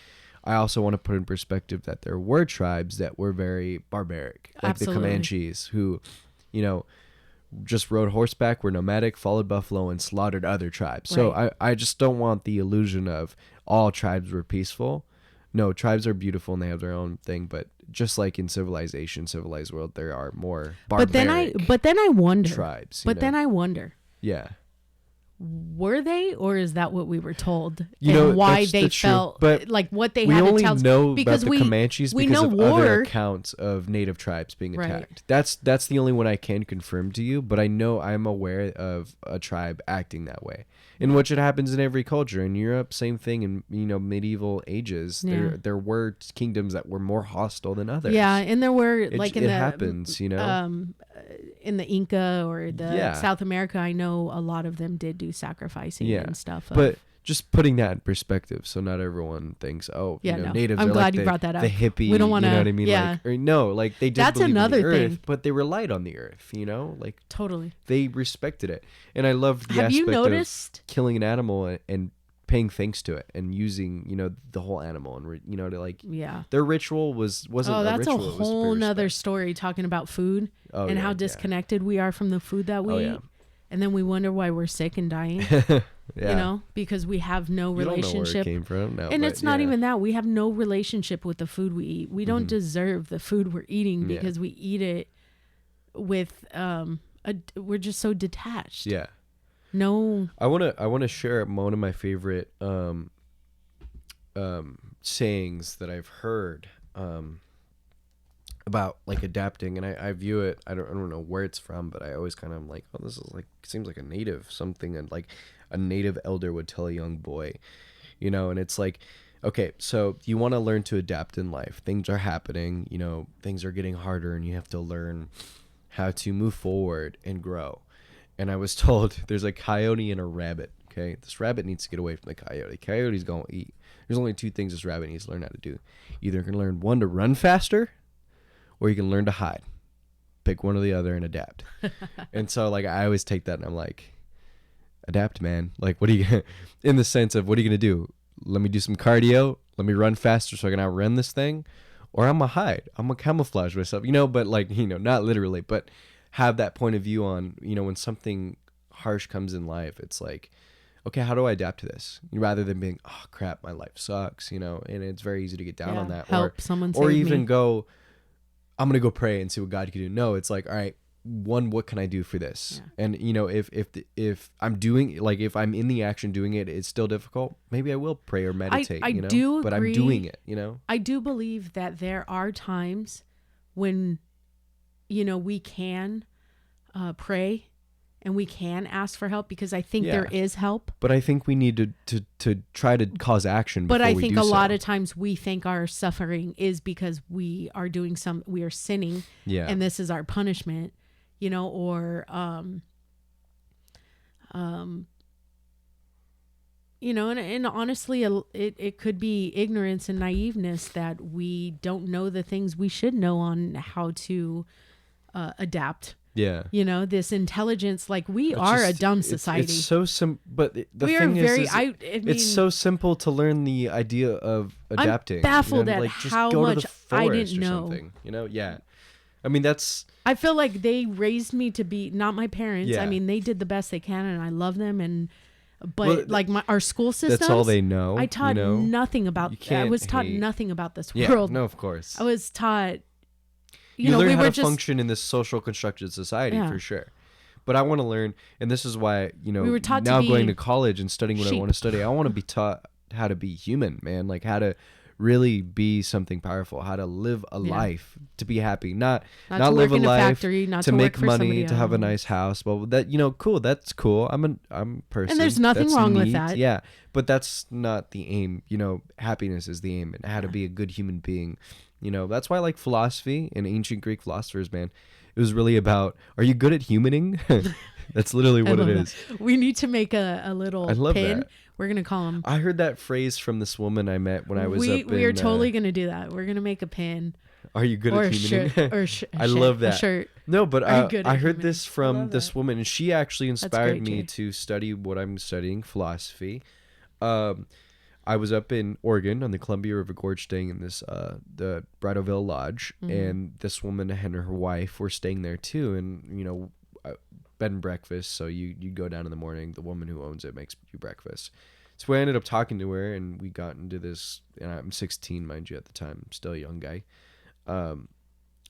I also want to put in perspective that there were tribes that were very barbaric, like Absolutely. the Comanches, who, you know, just rode horseback, were nomadic, followed buffalo, and slaughtered other tribes. So I just don't want the illusion of all tribes were peaceful. No, tribes are beautiful and they have their own thing, but just like in civilized world, there are more barbaric But then I wonder. tribes. Then I wonder. Yeah. Were they, or is that what we were told? You know, why that's they the truth, felt but like what they we had to only tell know because about the Comanches we because know of war. other accounts of native tribes being attacked. That's the only one I can confirm to you, but I know I'm aware of a tribe acting that way, in which it happens in every culture. In Europe, same thing. In, you know, medieval ages, there were kingdoms that were more hostile than others. Yeah, and there were It happens, you know. In the Inca or the South America, I know a lot of them did do sacrificing and stuff. But just putting that in perspective, so not everyone thinks, oh, you know, natives I'm are glad like you brought that up. The hippie, we don't want to, you know what I mean? Yeah. Like, or no, like they did That's believe another in the thing. earth, but they relied on the earth, you know? Like totally. They respected it. And I love the Have you aspect noticed of killing an animal and paying thanks to it and using, you know, the whole animal and, you know, to like, their ritual wasn't oh, that's a ritual. a whole nother story talking about food and how disconnected we are from the food that we eat. And then we wonder why we're sick and dying. You know, because we have no relationship. Don't know where it came from. No, and it's not even that. We have no relationship with the food we eat. We don't deserve the food we're eating because we eat it with we're just so detached. Yeah. No. I wanna share one of my favorite sayings that I've heard about like adapting, and I view it, I don't know where it's from, but I always kind of like, oh, this is like, seems like a native something, and like a native elder would tell a young boy, you know. And it's like, okay, so you want to learn to adapt in life. Things are happening, you know, things are getting harder, and you have to learn how to move forward and grow. And I was told there's a coyote and a rabbit. Okay, this rabbit needs to get away from the coyote. Coyote's gonna eat. There's only two things this rabbit needs to learn how to do. Either you can learn one to run faster, or you can learn to hide. Pick one or the other and adapt. And so like I always take that and I'm like, adapt, man. Like, what are you in the sense of what are you gonna do? Let me do some cardio. Let me run faster so I can outrun this thing, or I'm gonna hide. I'm gonna camouflage myself, you know. But like, you know, not literally, but have that point of view on, you know, when something harsh comes in life, it's like, okay, how do I adapt to this? Rather than being, oh crap, my life sucks, you know. And it's very easy to get down on that, or even go, I'm gonna go pray and see what God can do. No, it's like, all right, what can I do for this? And you know, if I'm doing, like, if I'm in the action doing it, it's still difficult, maybe I will pray or meditate. I you know, do but agree. I'm doing it. You know, I do believe that there are times when, you know, we can pray and we can ask for help, because I think there is help. But I think we need to try to cause action. But I think a lot of times we think our suffering is because we are sinning, and this is our punishment, you know, or you know, and honestly, it could be ignorance and naiveness that we don't know the things we should know on how to adapt. Yeah. You know, this intelligence, like we are a dumb society. It's so simple, but the thing is, I mean, it's so simple to learn the idea of adapting. I'm baffled at like, how much I didn't know. You know, I mean, I feel like they raised me to be, not my parents. I mean, they did the best they can, and I love them. But like our school systems, that's all they know. I taught nothing about. I was taught nothing about this world. No, of course. I was taught. You learn how to function in this social constructed society for sure. But I want to learn, and this is why, you know, we were taught now going to college and studying what I want to study. I want to be taught how to be human, man. Like how to really be something powerful, how to live a life to be happy, not to live a work in life factory, not to to make work for money, to have a somebody nice house. Well, that, cool, that's cool. I'm a person, and there's nothing that's wrong with neat. that. Yeah, but that's not the aim. Happiness is the aim, and how to be a good human being. That's why I like philosophy and ancient Greek philosophers, man. It was really about, are you good at humaning? That's literally what it is. We need to make a little I love pin. that. We're going to call them. I heard that phrase from this woman I met when I was up in... We are totally going to do that. We're going to make a pin. Are you good at humaning? I love that. A shirt. No, but I heard humaning? this from this woman, and she actually inspired me Jay. to study what I'm studying, philosophy. I was up in Oregon on the Columbia River Gorge staying in this the Bridalveil Lodge, and this woman and her wife were staying there too, and bed and breakfast, so you go down in the morning, the woman who owns it makes you breakfast. So I ended up talking to her, and we got into this, and I'm 16, mind you, at the time, I'm still a young guy. And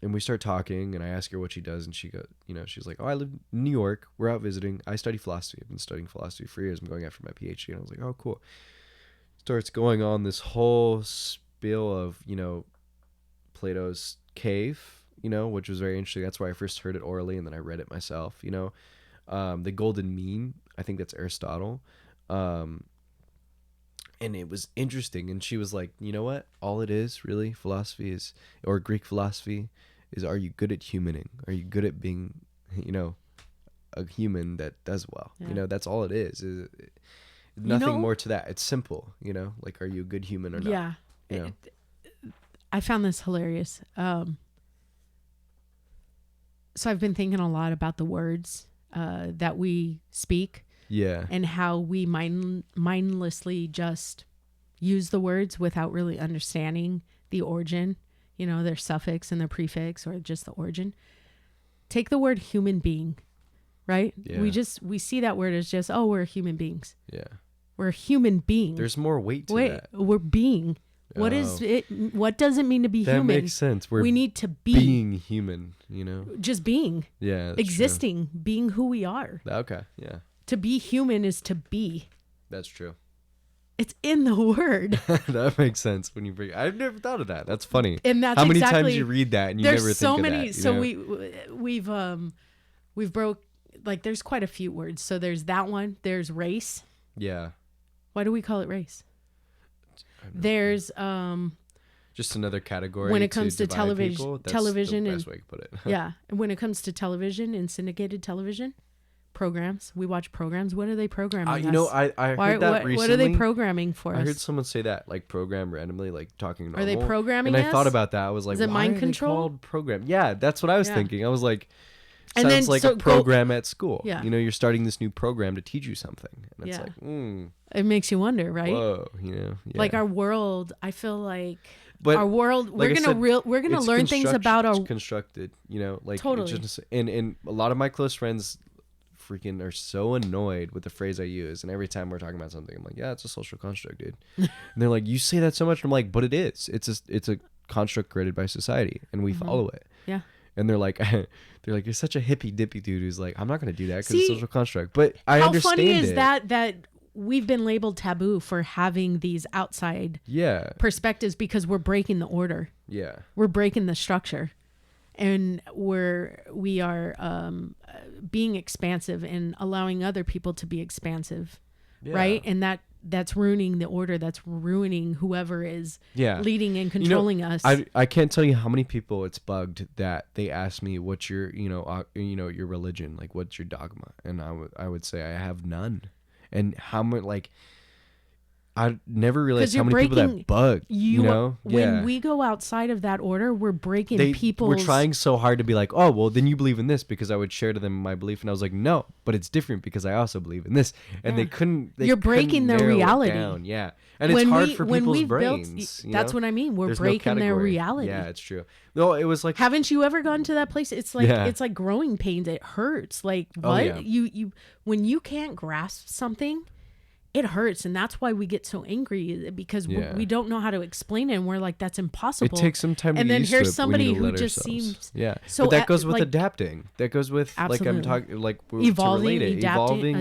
we start talking, and I ask her what she does, and she goes, she's like, oh, I live in New York, we're out visiting, I study philosophy, I've been studying philosophy for years, I'm going after my PhD, and I was like, oh, cool. Starts going on this whole spiel of, Plato's cave, which was very interesting. That's why I first heard it orally, and then I read it myself, the golden mean, I think that's Aristotle. And it was interesting. And she was like, you know what? All it is really, philosophy is, or Greek philosophy is, are you good at humaning? Are you good at being, a human that does well? Yeah. That's all it is. Nothing more to that. It's simple, like, are you a good human or not? Yeah. I found this hilarious. So I've been thinking a lot about the words that we speak. Yeah. And how we mindlessly just use the words without really understanding the origin, their suffix and their prefix, or just the origin. Take the word human being, right? Yeah. We see that word as just, we're human beings. Yeah. We're a human being. There's more weight to that. We're being. What is it? What does it mean to be human? That makes sense. We need to be being human, just being. Yeah. Existing, true. being who we are. Okay. Yeah. To be human is to be. That's true. It's in the word. That makes sense when you bring. I've never thought of that. That's funny. And that's how many times you read that and you never think of that. There's so many. We've broke, like, there's quite a few words. So there's that one. There's race. Yeah. Why do we call it race? There's just another category when it comes to television. People. That's television the and best way to put it. Yeah, and when it comes to television and syndicated television programs, we watch programs. What are they programming? I heard that recently. What are they programming for us? I heard someone say that, like, program randomly, like talking normal. Are they programming And us? I thought about that. I was like, is it why mind are control? they called program? Yeah, that's what I was thinking. I was like, and sounds then, like a program at school. Yeah. You're starting this new program to teach you something, and it's Yeah. like, it makes you wonder, right? whoa, yeah. Like our world, I feel like. But our world, like we're gonna learn things about our constructed, like totally. And a lot of my close friends freaking are so annoyed with the phrase I use, and every time we're talking about something, I'm like, yeah, it's a social construct, dude. And they're like, you say that so much, and I'm like, but it is. It's a construct created by society, and we follow it. Yeah. And they're like, you're such a hippie dippy dude who's like, I'm not gonna do that because it's a social construct. But I understand it. How funny is that we've been labeled taboo for having these outside perspectives because we're breaking the order. Yeah. We're breaking the structure. And we are being expansive and allowing other people to be expansive. Yeah. Right? And that's ruining the order. That's ruining whoever is leading and controlling us. I can't tell you how many people it's bugged that they ask me what's your your religion, like what's your dogma, and I would say I have none. And how much, like, I never realized how many people that bug. When we go outside of that order, we're breaking people's. We're trying so hard to be like, oh, well, then you believe in this, because I would share to them my belief, and I was like, no, but it's different because I also believe in this, and they couldn't. You're breaking their reality. Yeah, and it's hard for people's brains. That's what I mean. We're breaking their reality. Yeah, it's true. No, it was like. Haven't you ever gone to that place? It's like it's like growing pains. It hurts. Like what you when you can't grasp something. it hurts. And that's why we get so angry, because we don't know how to explain it. And we're like, that's impossible. It takes some time to and get then used here's to it, somebody who just seems so but that goes with adapting. That goes with absolutely. like I'm talking like evolving,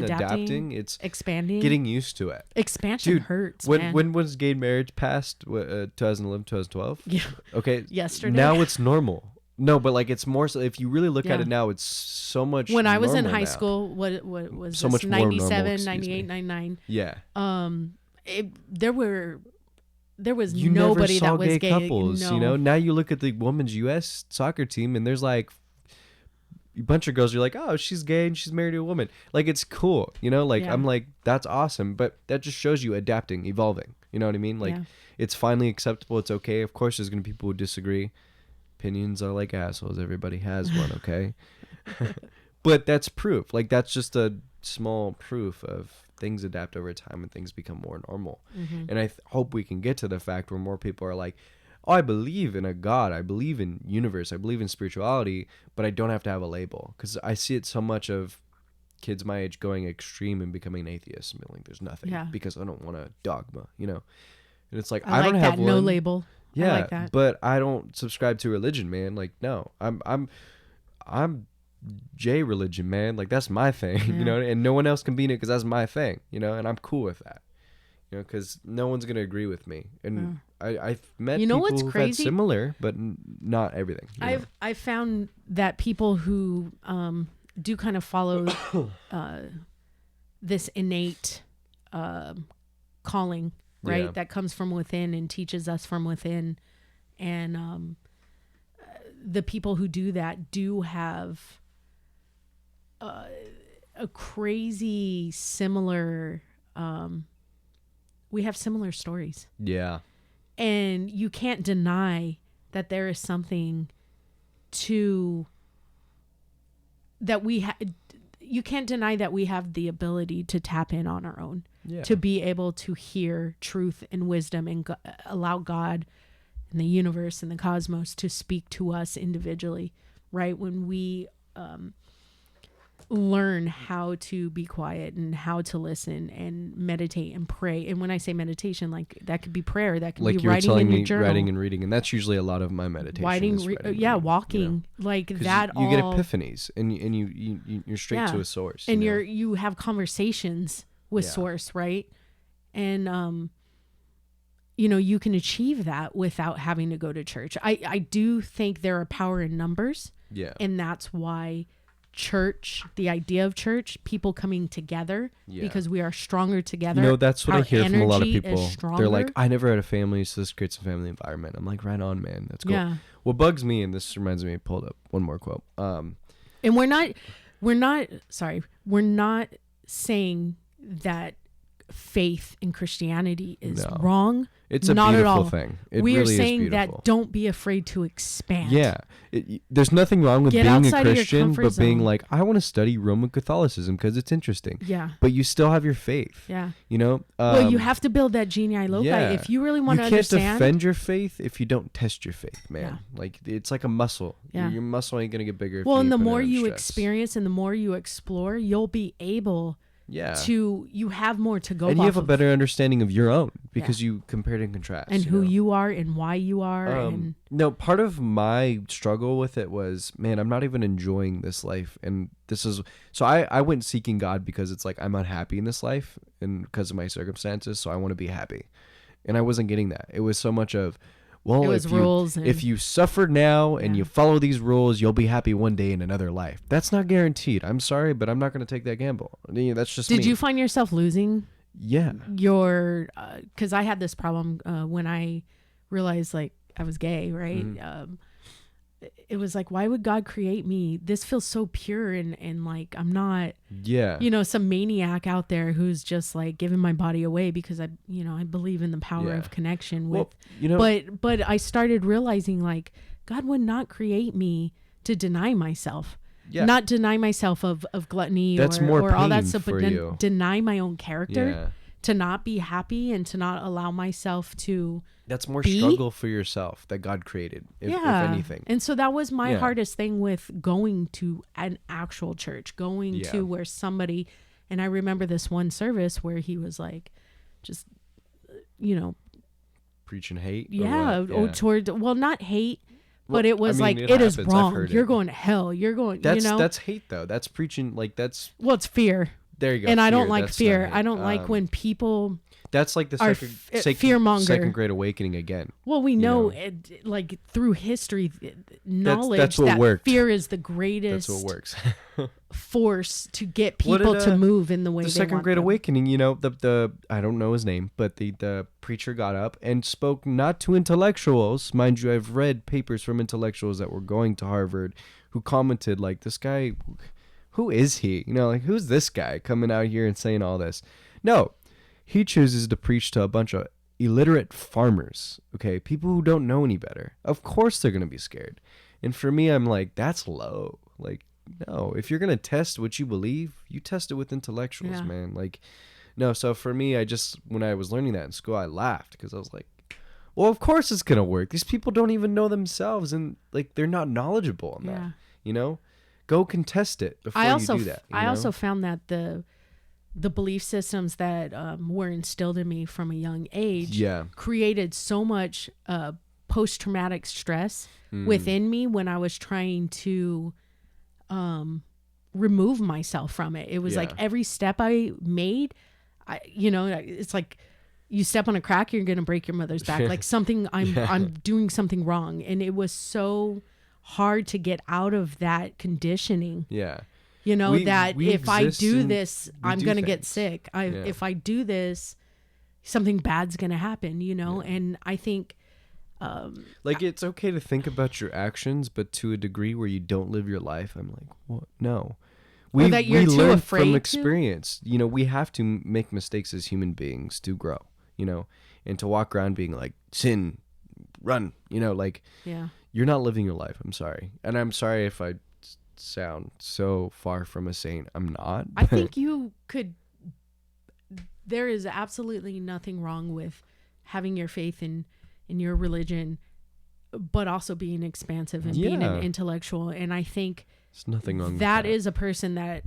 adapting. It's expanding, getting used to it. Expansion. Dude, hurts. When was gay marriage passed? 2011, 2012. Yeah. Okay. Yesterday. Now it's normal. No, but like it's more so if you really look at it now, it's so much. When I was in high now. school, what was so this? much 97, more normal, 98, 99. Yeah. There was you nobody never saw that was gay gay. couples. No. You know, now you look at the women's U.S. soccer team, and there's like a bunch of girls. You're like, oh, she's gay and she's married to a woman. Like it's cool. You know, like I'm like that's awesome. But that just shows you adapting, evolving. You know what I mean? Like it's finally acceptable. It's okay. Of course, there's gonna be people who disagree. Opinions are like assholes. Everybody has one, okay? But that's proof. Like that's just a small proof of things adapt over time and things become more normal. Mm-hmm. And I hope we can get to the fact where more people are like, oh, I believe in a God. I believe in universe. I believe in spirituality, but I don't have to have a label. Because I see it so much of kids my age going extreme and becoming an atheist and being like, there's nothing because I don't want a dogma, you know? And it's like, I don't have one. No label. Yeah, I like that. But I don't subscribe to religion, man. Like, no, I'm J religion, man. Like that's my thing, you know. And no one else can be in it because that's my thing, you know. And I'm cool with that, you know, because no one's gonna agree with me. And I've met people who've had similar, but not everything. I've found that people who do kind of follow this innate calling. Right, that comes from within and teaches us from within, and the people who do that do have a crazy similar. We have similar stories. Yeah, and you can't deny that there is something that we have. You can't deny that we have the ability to tap in on our own. To be able to hear truth and wisdom and allow God and the universe and the cosmos to speak to us individually, right? When we learn how to be quiet and how to listen and meditate and pray. And when I say meditation, like that could be prayer, that could like be writing in your journal. Writing and reading. And that's usually a lot of my meditation. Walking. You know? Like that you get epiphanies and you're straight to a source. And you have conversations with source, right? And you can achieve that without having to go to church. I do think there are power in numbers. Yeah. And that's why church, the idea of church, people coming together because we are stronger together. You know, that's what I hear from a lot of people. They're like, I never had a family, so this creates a family environment. I'm like, right on, man. That's cool. Yeah. What bugs me, and this reminds me, I pulled up one more quote. And we're not saying that faith in Christianity is wrong. It's not a beautiful thing. We are saying that don't be afraid to expand. Yeah. There's nothing wrong with being a Christian, but being like, I want to study Roman Catholicism because it's interesting. Yeah. But you still have your faith. Yeah. You know? Well, you have to build that genii loci. Yeah. If you really want to understand. You can't defend your faith if you don't test your faith, man. Yeah. Like, it's like a muscle. Yeah. Your muscle ain't going to get bigger. And the more you experience and the more you explore, you'll be able you have more to go and you have a better understanding of your own because you compared and contrast and who you are and why you are. No, part of my struggle with it was, man, I'm not even enjoying this life. And this is, so I went seeking God because it's like, I'm unhappy in this life and because of my circumstances. So I want to be happy. And I wasn't getting that. It was so much of, well, if you suffer now and you follow these rules, you'll be happy one day in another life. That's not guaranteed. I'm sorry, but I'm not going to take that gamble. That's just me. Did you find yourself losing? Yeah. Because I had this problem when I realized like I was gay, right? Mm-hmm. It was like, why would God create me? This feels so pure and like I'm not, some maniac out there who's just like giving my body away because I believe in the power of connection with. But I started realizing like God would not create me to deny myself. Yeah. Not deny myself of gluttony or all that stuff, but deny my own character, to not be happy and to not allow myself to. That's more struggle for yourself that God created, if anything. And so that was my hardest thing with going to an actual church, going to where somebody And I remember this one service where he was like, just, preaching hate. Toward, well, not hate, but it was I mean, like, it it is happens. I've wrong. heard You're it. going to hell. You're going, That's hate though. That's preaching. Like that's, well, it's fear. there you go. And I don't Fear. like That's fear. not hate. I don't like when people That's like the are second fearmonger. great awakening again. Well, we know, like through history, knowledge that's what that worked. fear is the greatest That's what works. force to get people to move in the way the they second want great them. awakening, the I don't know his name, but the preacher got up and spoke not to intellectuals. Mind you, I've read papers from intellectuals that were going to Harvard who commented like, this guy, who is he? Like, who's this guy coming out here and saying all this? No, he chooses to preach to a bunch of illiterate farmers, okay? People who don't know any better. Of course they're going to be scared. And for me, I'm like, that's low. Like, no, if you're going to test what you believe, you test it with intellectuals, man. Like, no, so for me, when I was learning that in school, I laughed because I was like, well, of course it's going to work. These people don't even know themselves and, like, they're not knowledgeable on that, Go contest it before you do that. I also found that the belief systems that were instilled in me from a young age created so much post-traumatic stress within me when I was trying to remove myself from it. It was like every step I made, it's like you step on a crack, you're going to break your mother's back. Like something, I'm doing something wrong. And it was so hard to get out of that conditioning. Yeah. If I do this, I'm going to get sick. If I do this, something bad's going to happen, And I think... like, it's okay to think about your actions, but to a degree where you don't live your life, I'm like, what? No. We learn from experience. We have to make mistakes as human beings to grow, and to walk around being like, sin, run, you're not living your life. I'm sorry. And I'm sorry if I sound so far from a saint. I'm not. I think you could. There is absolutely nothing wrong with having your faith in your religion, but also being expansive and being an intellectual. And I think there's nothing wrong with that. Is a person that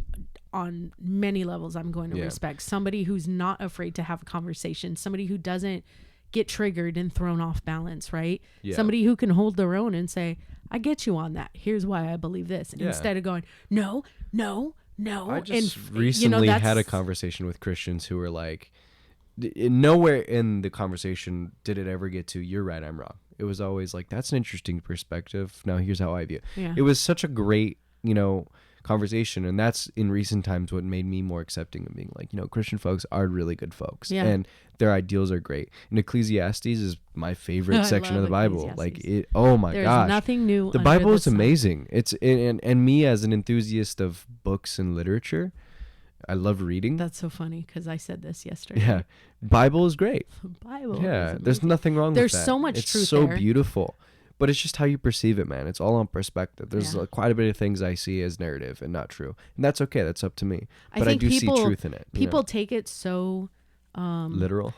on many levels I'm going to respect. Somebody who's not afraid to have a conversation, somebody who doesn't get triggered and thrown off balance, right? Yeah. Somebody who can hold their own and say, I get you on that. Here's why I believe this. Instead of going, no. I just recently had a conversation with Christians who were like, nowhere in the conversation did it ever get to, you're right, I'm wrong. It was always like, that's an interesting perspective. Now here's how I view it. Yeah. It was such a great, conversation. And that's in recent times what made me more accepting of being like, Christian folks are really good folks and their ideals are great. And Ecclesiastes is my favorite section of the Bible. Like oh my gosh. There's nothing new. The Bible is amazing. It's and me as an enthusiast of books and literature, I love reading. That's so funny because I said this yesterday. Yeah. Bible is great. Bible. Yeah. There's nothing wrong with that. There's so much truth there. It's so beautiful. But it's just how you perceive it, man. It's all on perspective. There's quite a bit of things I see as narrative and not true. And that's okay. That's up to me. But I do see truth in it. People take it so literal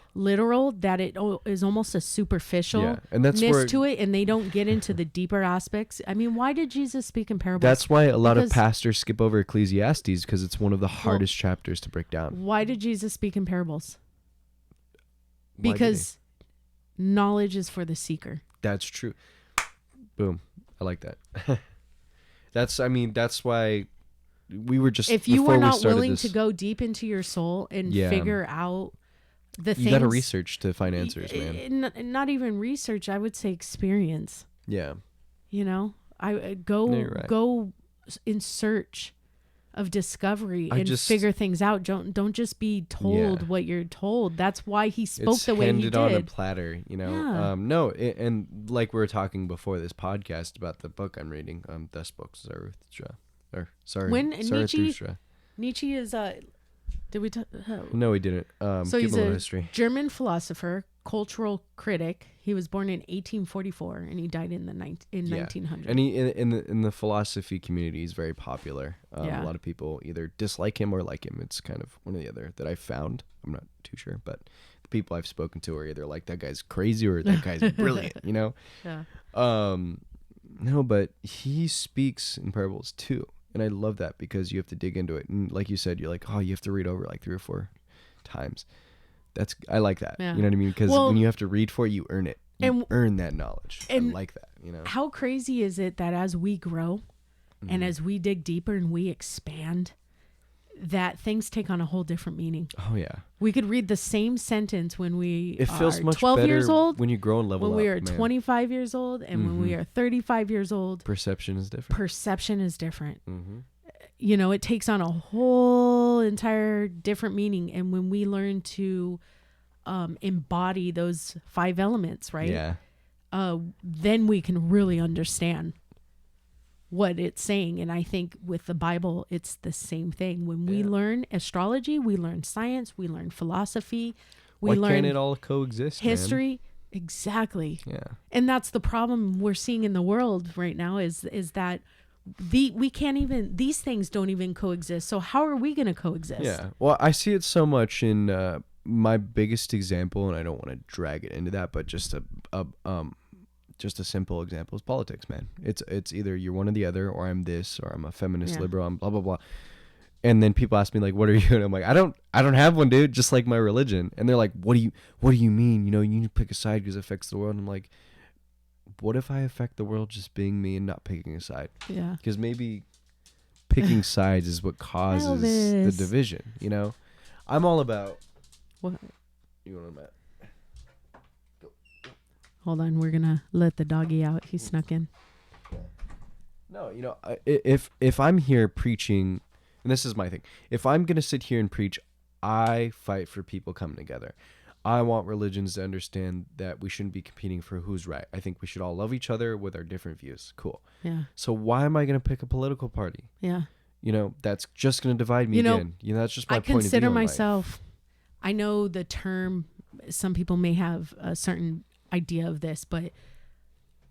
that it is almost a superficial to it, and they don't get into the deeper aspects. I mean, why did Jesus speak in parables? That's why a lot of pastors skip over Ecclesiastes, because it's one of the hardest chapters to break down. Why did Jesus speak in parables? Because knowledge is for the seeker. That's true. Boom. I like that. That's why we were just, if you were not willing to go deep into your soul and figure out the things. You got to research to find answers, man. Not even research. I would say experience. Yeah. I go in search of discovery and figure things out. Don't just be told what you're told. That's why he spoke the way he did. It's handed on a platter, and like we were talking before this podcast about the book I'm reading, This Book, Zarathustra. Nietzsche is did we no, we didn't. So he's a history. German philosopher, cultural critic. He was born in 1844 and he died in 1900. And he in the philosophy community, he's very popular. A lot of people either dislike him or like him. It's kind of one or the other that I found. I'm not too sure, but the people I've spoken to are either like, that guy's crazy or that guy's brilliant, Yeah. No, but he speaks in parables too. And I love that because you have to dig into it. And like you said, you're like, oh, you have to read over like 3 or 4 times. I like that. Yeah. You know what I mean? Because when you have to read for it, you earn it. You earn that knowledge. I like that, you know? How crazy is it that as we grow and as we dig deeper and we expand, that things take on a whole different meaning. Oh, yeah. We could read the same sentence when we it feels are much 12 better years old, when you grow and level when up. we are 25 years old, and when we are 35 years old. Perception is different. Perception is different. Mm-hmm. You know, it takes on a whole entire different meaning. And when we learn to embody those 5 elements, right? Yeah. Then we can really understand what it's saying. And I think with the Bible, it's the same thing. When we learn astrology, we learn science, we learn philosophy, we learn, why can't it all coexist, history. Man? Exactly. Yeah. And that's the problem we're seeing in the world right now is that we can't even, these things don't even coexist. So how are we going to coexist? Yeah. Well, I see it so much in my biggest example, and I don't want to drag it into that, but just a simple example is politics, man. It's either you're one or the other, or I'm this, or I'm a feminist liberal, I'm blah blah blah. And then people ask me like, "What are you?" And I'm like, "I don't have one, dude. Just like my religion." And they're like, "What do you mean? You know, you need to pick a side because it affects the world." And I'm like, "What if I affect the world just being me and not picking a side?" Yeah. Because maybe picking sides is what causes the division. You know, I'm all about. What? You want to? Hold on, we're gonna let the doggy out. He snuck in. No, you know, if I'm here preaching, and this is my thing, if I'm gonna sit here and preach, I fight for people coming together. I want religions to understand that we shouldn't be competing for who's right. I think we should all love each other with our different views. Cool. Yeah. So why am I gonna pick a political party? Yeah. You know, that's just gonna divide me again. You know, that's just my point of view. I consider myself. I know the term. Some people may have a certain idea of this, but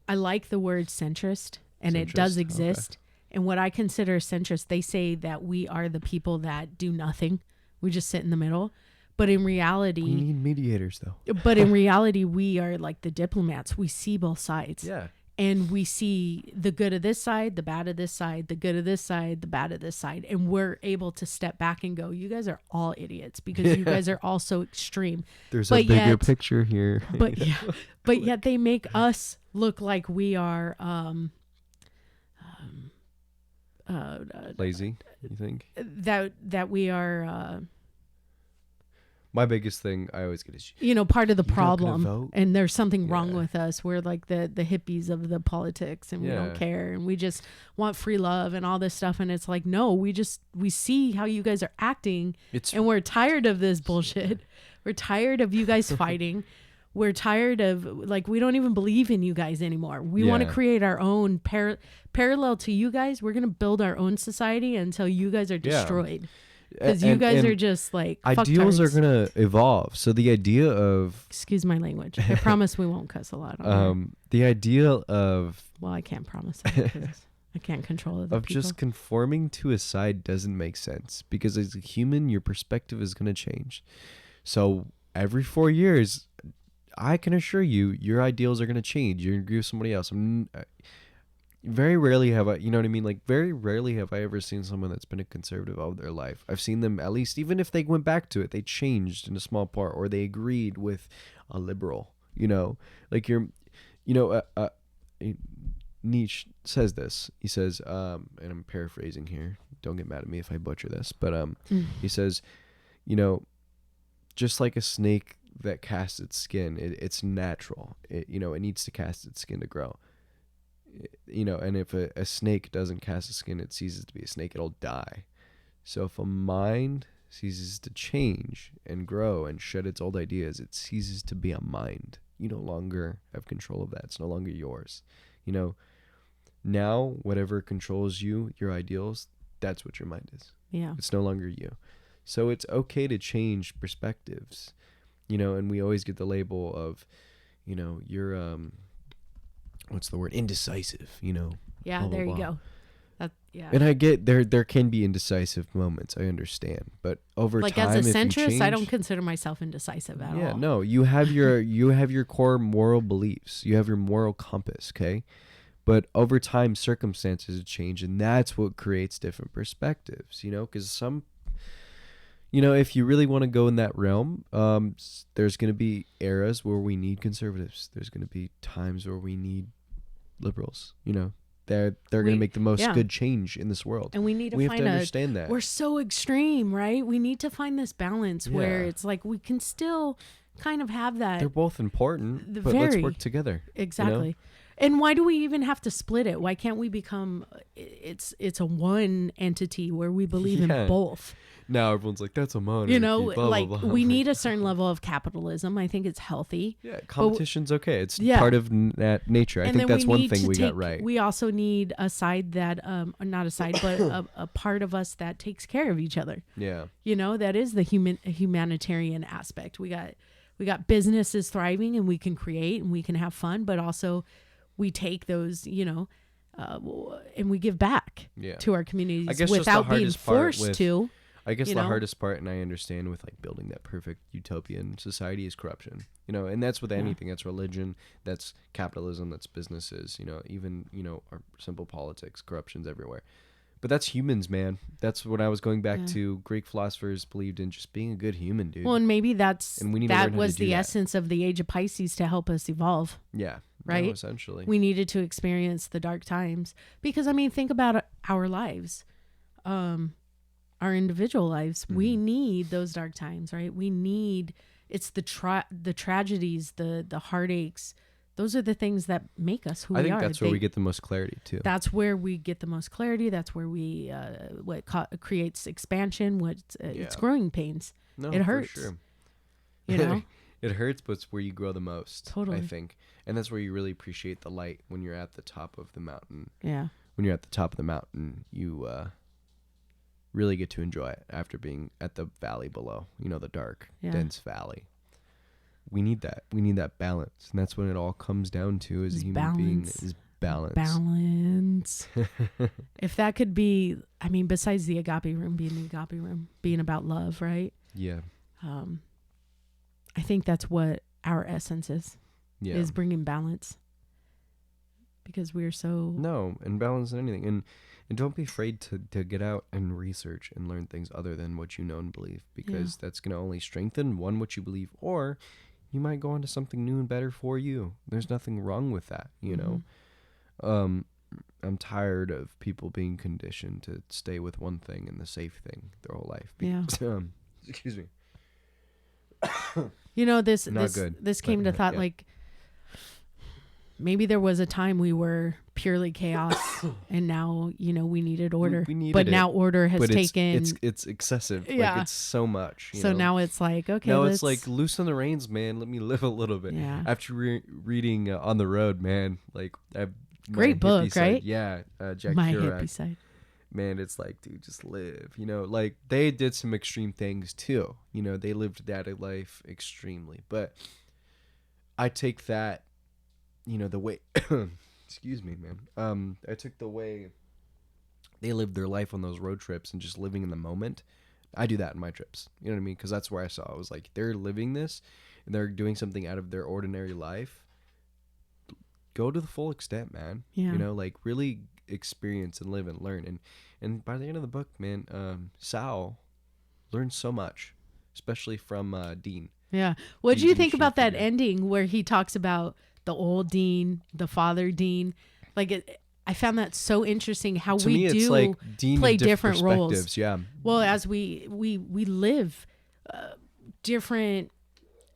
I like the word centrist, and it does exist. Okay. And what I consider centrist, they say that we are the people that do nothing. We just sit in the middle. But in reality, we need mediators though. But in reality, we are like the diplomats. We see both sides. Yeah. And we see the good of this side, the bad of this side, the good of this side, the bad of this side. And we're able to step back and go, you guys are all idiots because you guys are all so extreme. There's a bigger picture here. But yet they make us look like we are lazy, you think? That we are... my biggest thing I always get is, you know, part of the problem, and there's something wrong with us. We're like the hippies of the politics, and we don't care, and we just want free love and all this stuff. And it's like, no, we see how you guys are acting, and we're tired of this bullshit. We're tired of you guys fighting. We're tired of, like, we don't even believe in you guys anymore. We want to create our own parallel to you guys. We're going to build our own society until you guys are destroyed. Because you guys are just like ideals are gonna evolve. So the idea of, excuse my language. I promise we won't cuss a lot. The idea of, well, I can't promise that because I can't control other people. Just conforming to a side doesn't make sense, because as a human, your perspective is gonna change. So every 4 years, I can assure you, your ideals are gonna change. You're gonna agree with somebody else. Very rarely have I, you know what I mean? Like, very rarely have I ever seen someone that's been a conservative all their life. I've seen them, at least, even if they went back to it, they changed in a small part, or they agreed with a liberal, you know? Like, Nietzsche says this. He says, and I'm paraphrasing here, don't get mad at me if I butcher this, but he says, you know, just like a snake that casts its skin, it's natural. It needs to cast its skin to grow. You know, and if a snake doesn't cast its skin, it ceases to be a snake, it'll die. So if a mind ceases to change and grow and shed its old ideas, it ceases to be a mind. You no longer have control of that. It's no longer yours. You know, now whatever controls you, your ideals, that's what your mind is. Yeah. It's no longer you. So it's okay to change perspectives, you know, and we always get the label of, you know, you're what's the word? Indecisive, you know. Yeah, blah, blah, there blah. you go. Yeah. And I get there can be indecisive moments. I understand, but over like time, as a centrist, change, I don't consider myself indecisive at all. Yeah, no, you have your core moral beliefs. You have your moral compass, okay? But over time, circumstances change, and that's what creates different perspectives, because if you really want to go in that realm, there's going to be eras where we need conservatives. There's going to be times where we need liberals, They're going to make the most good change in this world. And we need to have to understand that. We're so extreme, right? We need to find this balance where it's like we can still kind of have that. They're both important, but let's work together. Exactly. And why do we even have to split it? Why can't we become it's a one entity where we believe in both? Now everyone's like, that's a monarchy. Blah, blah, blah. We need a certain level of capitalism. I think it's healthy. Yeah, competition's okay. It's part of nature. I think that's one thing we got right. We also need a side that, not a side, but a part of us that takes care of each other. Yeah. That is the humanitarian aspect. We got businesses thriving, and we can create and we can have fun, but also we take those, and we give back to our communities without being forced to. I guess the hardest part, and I understand with like building that perfect utopian society, is corruption. And that's with anything. That's religion. That's capitalism. That's businesses. Even our simple politics. Corruption's everywhere. But that's humans, man. That's what I was going back to. Greek philosophers believed in just being a good human, dude. Well, and maybe that was the essence of the age of Pisces to help us evolve. Yeah. Right? No, essentially. We needed to experience the dark times. Because, think about our lives. Our individual lives. Mm-hmm. We need those dark times, right? We need, it's the tragedies, the heartaches. Those are the things that make us who we are. I think that's where we get the most clarity too. That's where we get the most clarity. That's where we, creates expansion, it's growing pains. No, it hurts. For sure. It hurts, but it's where you grow the most. Totally. I think. And that's where you really appreciate the light when you're at the top of the mountain. Yeah. When you're at the top of the mountain, you, really get to enjoy it after being at the valley below, the dark, dense valley. We need that. We need that balance. And that's what it all comes down to as a human being is balance. Balance. If that could be, besides the agape room being about love, right? Yeah. I think that's what our essence is. Yeah. Is bringing balance. Because we're so... No, and balance in anything. And don't be afraid to get out and research and learn things other than what you know and believe, because that's going to only strengthen what you believe, or you might go on to something new and better for you. There's nothing wrong with that, I'm tired of people being conditioned to stay with one thing and the safe thing their whole life. Because, excuse me. This came to thought, like, maybe there was a time we were purely chaos, and now we needed order. Now order has taken. It's excessive. Yeah. Like, it's so much. So now it's like, okay. Now it's like, loosen the reins, man. Let me live a little bit. Yeah. After reading On the Road, man, like, great book, right? Yeah, Jack My Kerouac. Hippie Side. Man, it's like, dude, just live. Like, they did some extreme things too. They lived that life extremely. But I take that. The way, excuse me, man. I took the way they lived their life on those road trips and just living in the moment. I do that in my trips. You know what I mean? Because that's where I saw. I was like, they're living this and they're doing something out of their ordinary life. Go to the full extent, man. Yeah. Like, really experience and live and learn. And by the end of the book, man, Sal learned so much, especially from Dean. Yeah. What do you think about that ending where he talks about the old Dean, the father Dean? Like, I found that so interesting how to we me, do it's like Dean play different roles. Yeah. Well, as we live different.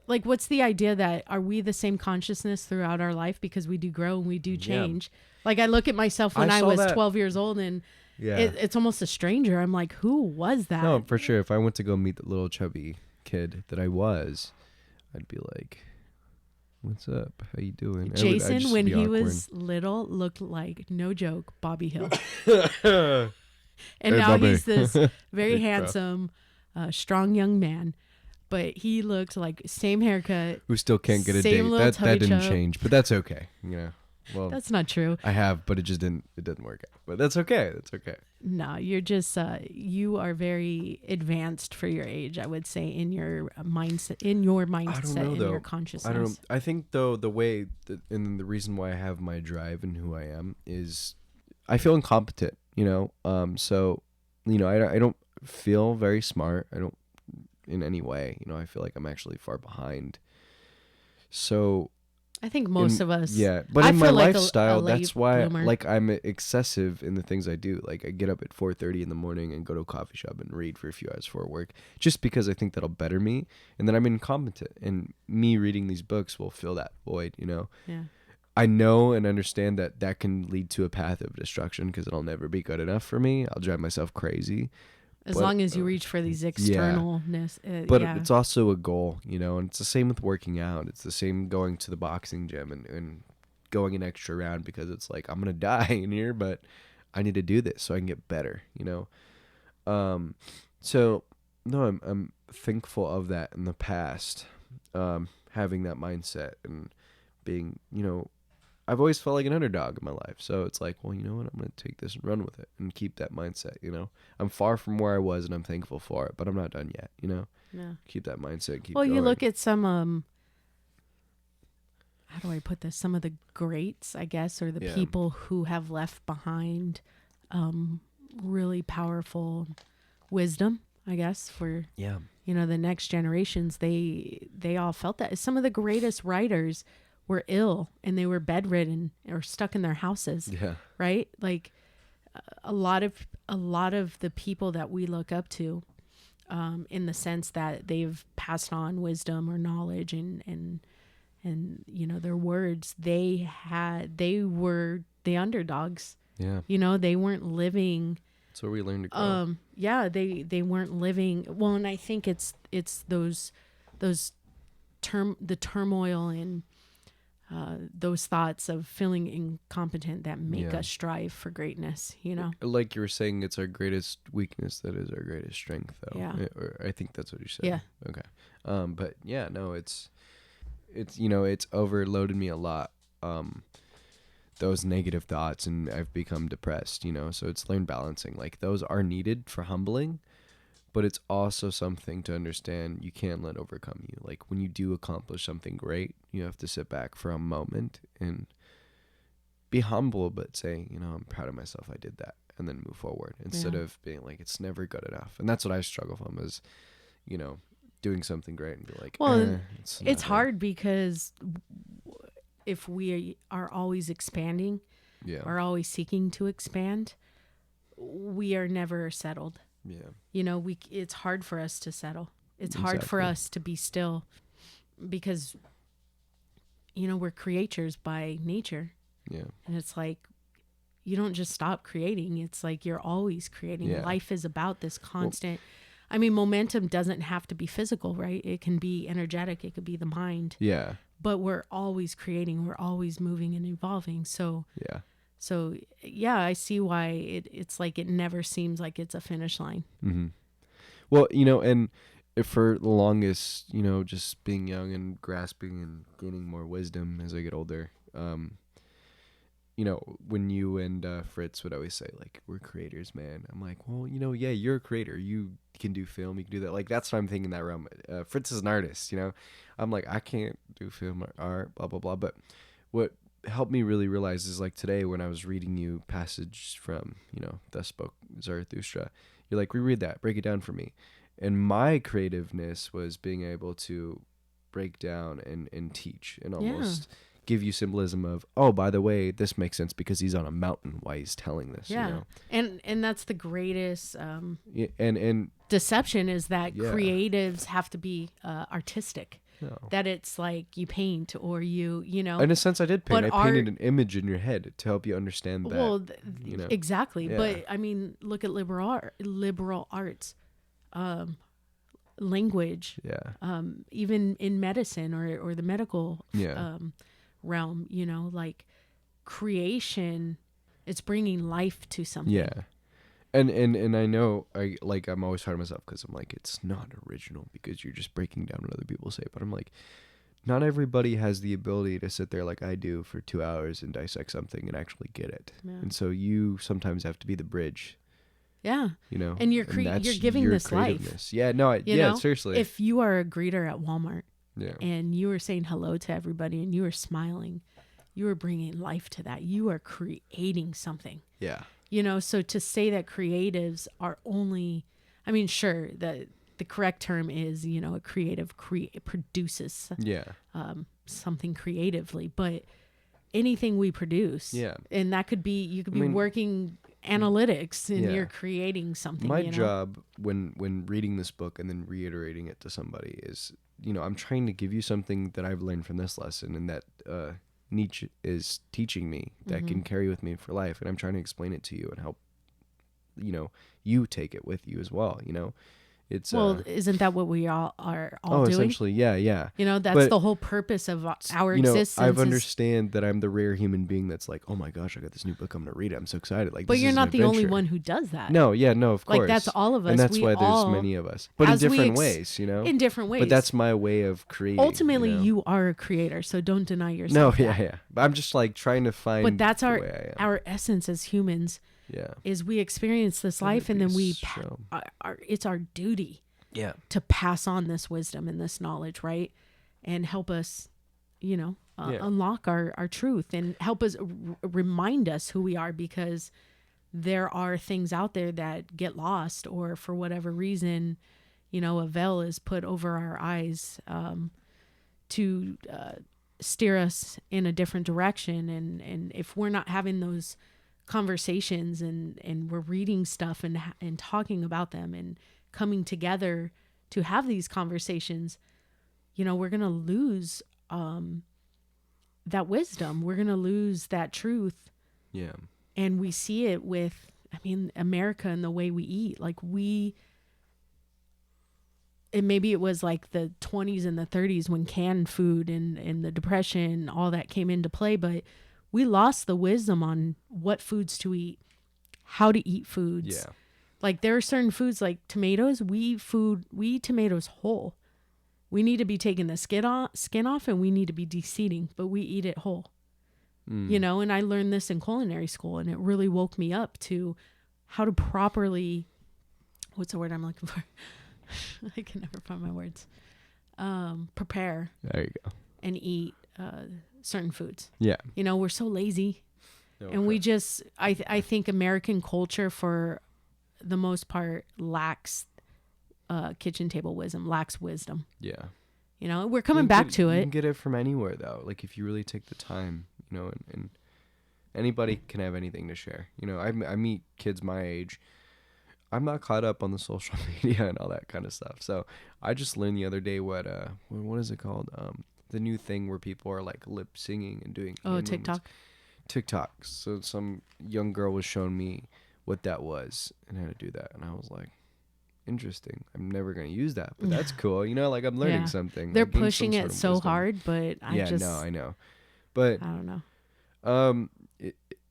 Like, what's the idea that are we the same consciousness throughout our life, because we do grow and we do change? Yeah. Like, I look at myself when I was 12 years old, and it's almost a stranger. I'm like, who was that? No, for sure. If I went to go meet the little chubby kid that I was, I'd be like, what's up? How you doing? Jason, when he was little, looked like, no joke, Bobby Hill. And now Bobby. he's this very handsome, strong young man. But he looked like same haircut. Who still can't get a date. That didn't change, but that's okay. Well, That's not true. I have, but it didn't work out. But that's okay. That's okay. No, you're just you are very advanced for your age, I would say, in your mindset, in your consciousness. I don't know. I think though the way and the reason why I have my drive and who I am is I feel incompetent, so I don't feel very smart. I don't in any way, I feel like I'm actually far behind. So I think most of us. Yeah, but I in my feel like lifestyle, a late that's why bloomer. like I'm excessive in the things I do. Like I get up at 4:30 in the morning and go to a coffee shop and read for a few hours before work, just because I think that'll better me. And then I'm incompetent, and me reading these books will fill that void. Yeah. I know and understand that can lead to a path of destruction because it'll never be good enough for me. I'll drive myself crazy. As long as you reach for these externalness. But it's also a goal, and it's the same with working out. It's the same going to the boxing gym and going an extra round because it's like, I'm going to die in here, but I need to do this so I can get better, So, no, I'm thankful of that in the past, having that mindset and being, I've always felt like an underdog in my life. So it's like, well, you know what? I'm going to take this and run with it and keep that mindset, I'm far from where I was and I'm thankful for it, but I'm not done yet, Yeah. Keep that mindset. Keep well, going. you look at some, how do I put this? Some of the greats, I guess, or the people who have left behind really powerful wisdom, I guess, for, the next generations. They all felt that. Some of the greatest writers were ill and they were bedridden or stuck in their houses. Yeah. Right? Like a lot of the people that we look up to, in the sense that they've passed on wisdom or knowledge and their words, they were the underdogs. Yeah. They weren't living. That's where we learn to grow. They weren't living well, and I think it's the turmoil and those thoughts of feeling incompetent that make us strive for greatness, Like you were saying, it's our greatest weakness that is our greatest strength, though. Yeah. I think that's what you said. Yeah. Okay. But yeah, no, it's overloaded me a lot. Those negative thoughts, and I've become depressed, so it's learned balancing. Like those are needed for humbling, but it's also something to understand you can't let overcome you. Like when you do accomplish something great, you have to sit back for a moment and be humble, but say, I'm proud of myself. I did that, and then move forward instead of being like, it's never good enough. And that's what I struggle from is, doing something great and be like, well, it's hard because if we are always expanding, or always seeking to expand, we are never settled. Yeah. It's hard for us to settle. It's hard for us to be still because, we're creatures by nature. Yeah. And it's like, you don't just stop creating. It's like you're always creating. Yeah. Life is about this constant. Momentum doesn't have to be physical, right? It can be energetic. It could be the mind. Yeah. But we're always creating. We're always moving and evolving. So I see why it's like it never seems like it's a finish line. Mm-hmm. Well, and if for the longest, just being young and grasping and gaining more wisdom as I get older, when you and Fritz would always say, like, we're creators, man. I'm like, well, yeah, you're a creator. You can do film. You can do that. Like, that's what I'm thinking in that realm. Fritz is an artist, I'm like, I can't do film or art, blah, blah, blah. But what helped me really realize is, like, today when I was reading you passage from, Thus Spoke Zarathustra, you're like, reread that, break it down for me. And my creativeness was being able to break down and teach and almost give you symbolism of, oh, by the way, this makes sense because he's on a mountain while he's telling this. And that's the greatest and deception is that creatives have to be artistic. No. That it's like you paint or you know. In a sense, I did paint. I painted an image in your head to help you understand that. Well, exactly. Yeah. But look at liberal arts, language. Yeah. Even in medicine or the medical realm, like creation, it's bringing life to something. Yeah. And I know I'm always hard on myself because I'm like, it's not original because you're just breaking down what other people say. But I'm like, not everybody has the ability to sit there like I do for 2 hours and dissect something and actually get it. Yeah. And so you sometimes have to be the bridge. Yeah. You know, and you're giving your this life. Yeah, no, seriously. If you are a greeter at Walmart, yeah, and you are saying hello to everybody and you are smiling, you are bringing life to that. You are creating something. yeah, You know, so to say that creatives are only, I mean, sure, the correct term is, you know, a creative produces yeah, something creatively, but anything we produce, yeah, and that could be, you could be working analytics and yeah. you're creating something. My you know? job when reading this book and then reiterating it to somebody is, you know, I'm trying to give you something that I've learned from this lesson and that Nietzsche is teaching me that can carry with me for life, and I'm trying to explain it to you and help, you know, you take it with you as well. You know, it's isn't that what we all are doing? Essentially, yeah. You know, that's the whole purpose of our existence. I've understand that I'm the rare human being that's like, oh my gosh, I got this new book, I'm gonna read it, I'm so excited. Like, but this you're is not an the only adventure. one who does that. No, of course. Like, that's all of us. And that's why all, there's many of us, but in different ways, you know. In different ways. But that's my way of creating. Ultimately, you know? you are a creator, so don't deny yourself. No, yeah. But I'm just like trying to find. But that's the way I am. our essence as humans. Yeah. Is we experience this life, and then it's our duty. Yeah. To pass on this wisdom and this knowledge, right? And help us, you know, unlock our truth and help us remind us who we are, because there are things out there that get lost, or for whatever reason, you know, a veil is put over our eyes to steer us in a different direction. And if we're not having those conversations and we're reading stuff and talking about them and coming together to have these conversations, you know, we're going to lose that wisdom. We're going to lose that truth. Yeah. And we see it with, I mean, America and the way we eat. Like and maybe it was like the 20s and the 30s when canned food and the Depression, all that came into play, but we lost the wisdom on what foods to eat, how to eat foods. Yeah. Like, there are certain foods like tomatoes. We eat tomatoes whole. We need to be taking the skin off, and we need to be de-seeding, but we eat it whole. You know, and I learned this in culinary school, and it really woke me up to how to properly, what's the word I'm looking for? I can never find my words. Prepare. There you go. And eat certain foods. Yeah. You know, we're so lazy. Okay. And we just, I think American culture for the most part lacks kitchen table wisdom, lacks wisdom. Yeah. You know, we're coming back to it. You can get it from anywhere, though. Like, if you really take the time, you know, and anybody can have anything to share. You know, I meet kids my age. I'm not caught up on the social media and all that kind of stuff. So I just learned the other day what is it called? The new thing where people are like lip singing and doing. Oh, TikTok. TikTok. So some young girl was showing me what that was and how to do that, and I was like, interesting. I'm never going to use that, but that's cool. You know, like, I'm learning something. They're pushing it so hard, but I know. But I don't know.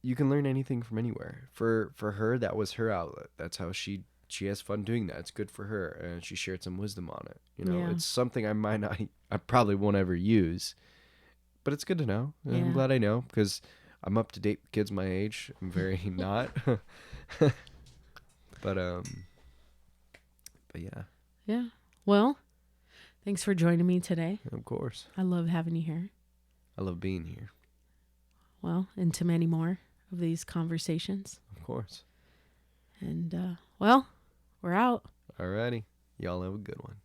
You can learn anything from anywhere. For her, that was her outlet. That's how she has fun doing that. It's good for her, and she shared some wisdom on it. You know, it's something I probably won't ever use, but it's good to know. Yeah. I'm glad I know, because I'm up to date with kids my age. I'm very not. But yeah. Yeah. Well, thanks for joining me today. Of course. I love having you here. I love being here. Well, and to many more of these conversations. Of course. And, well, we're out. Alrighty. Y'all have a good one.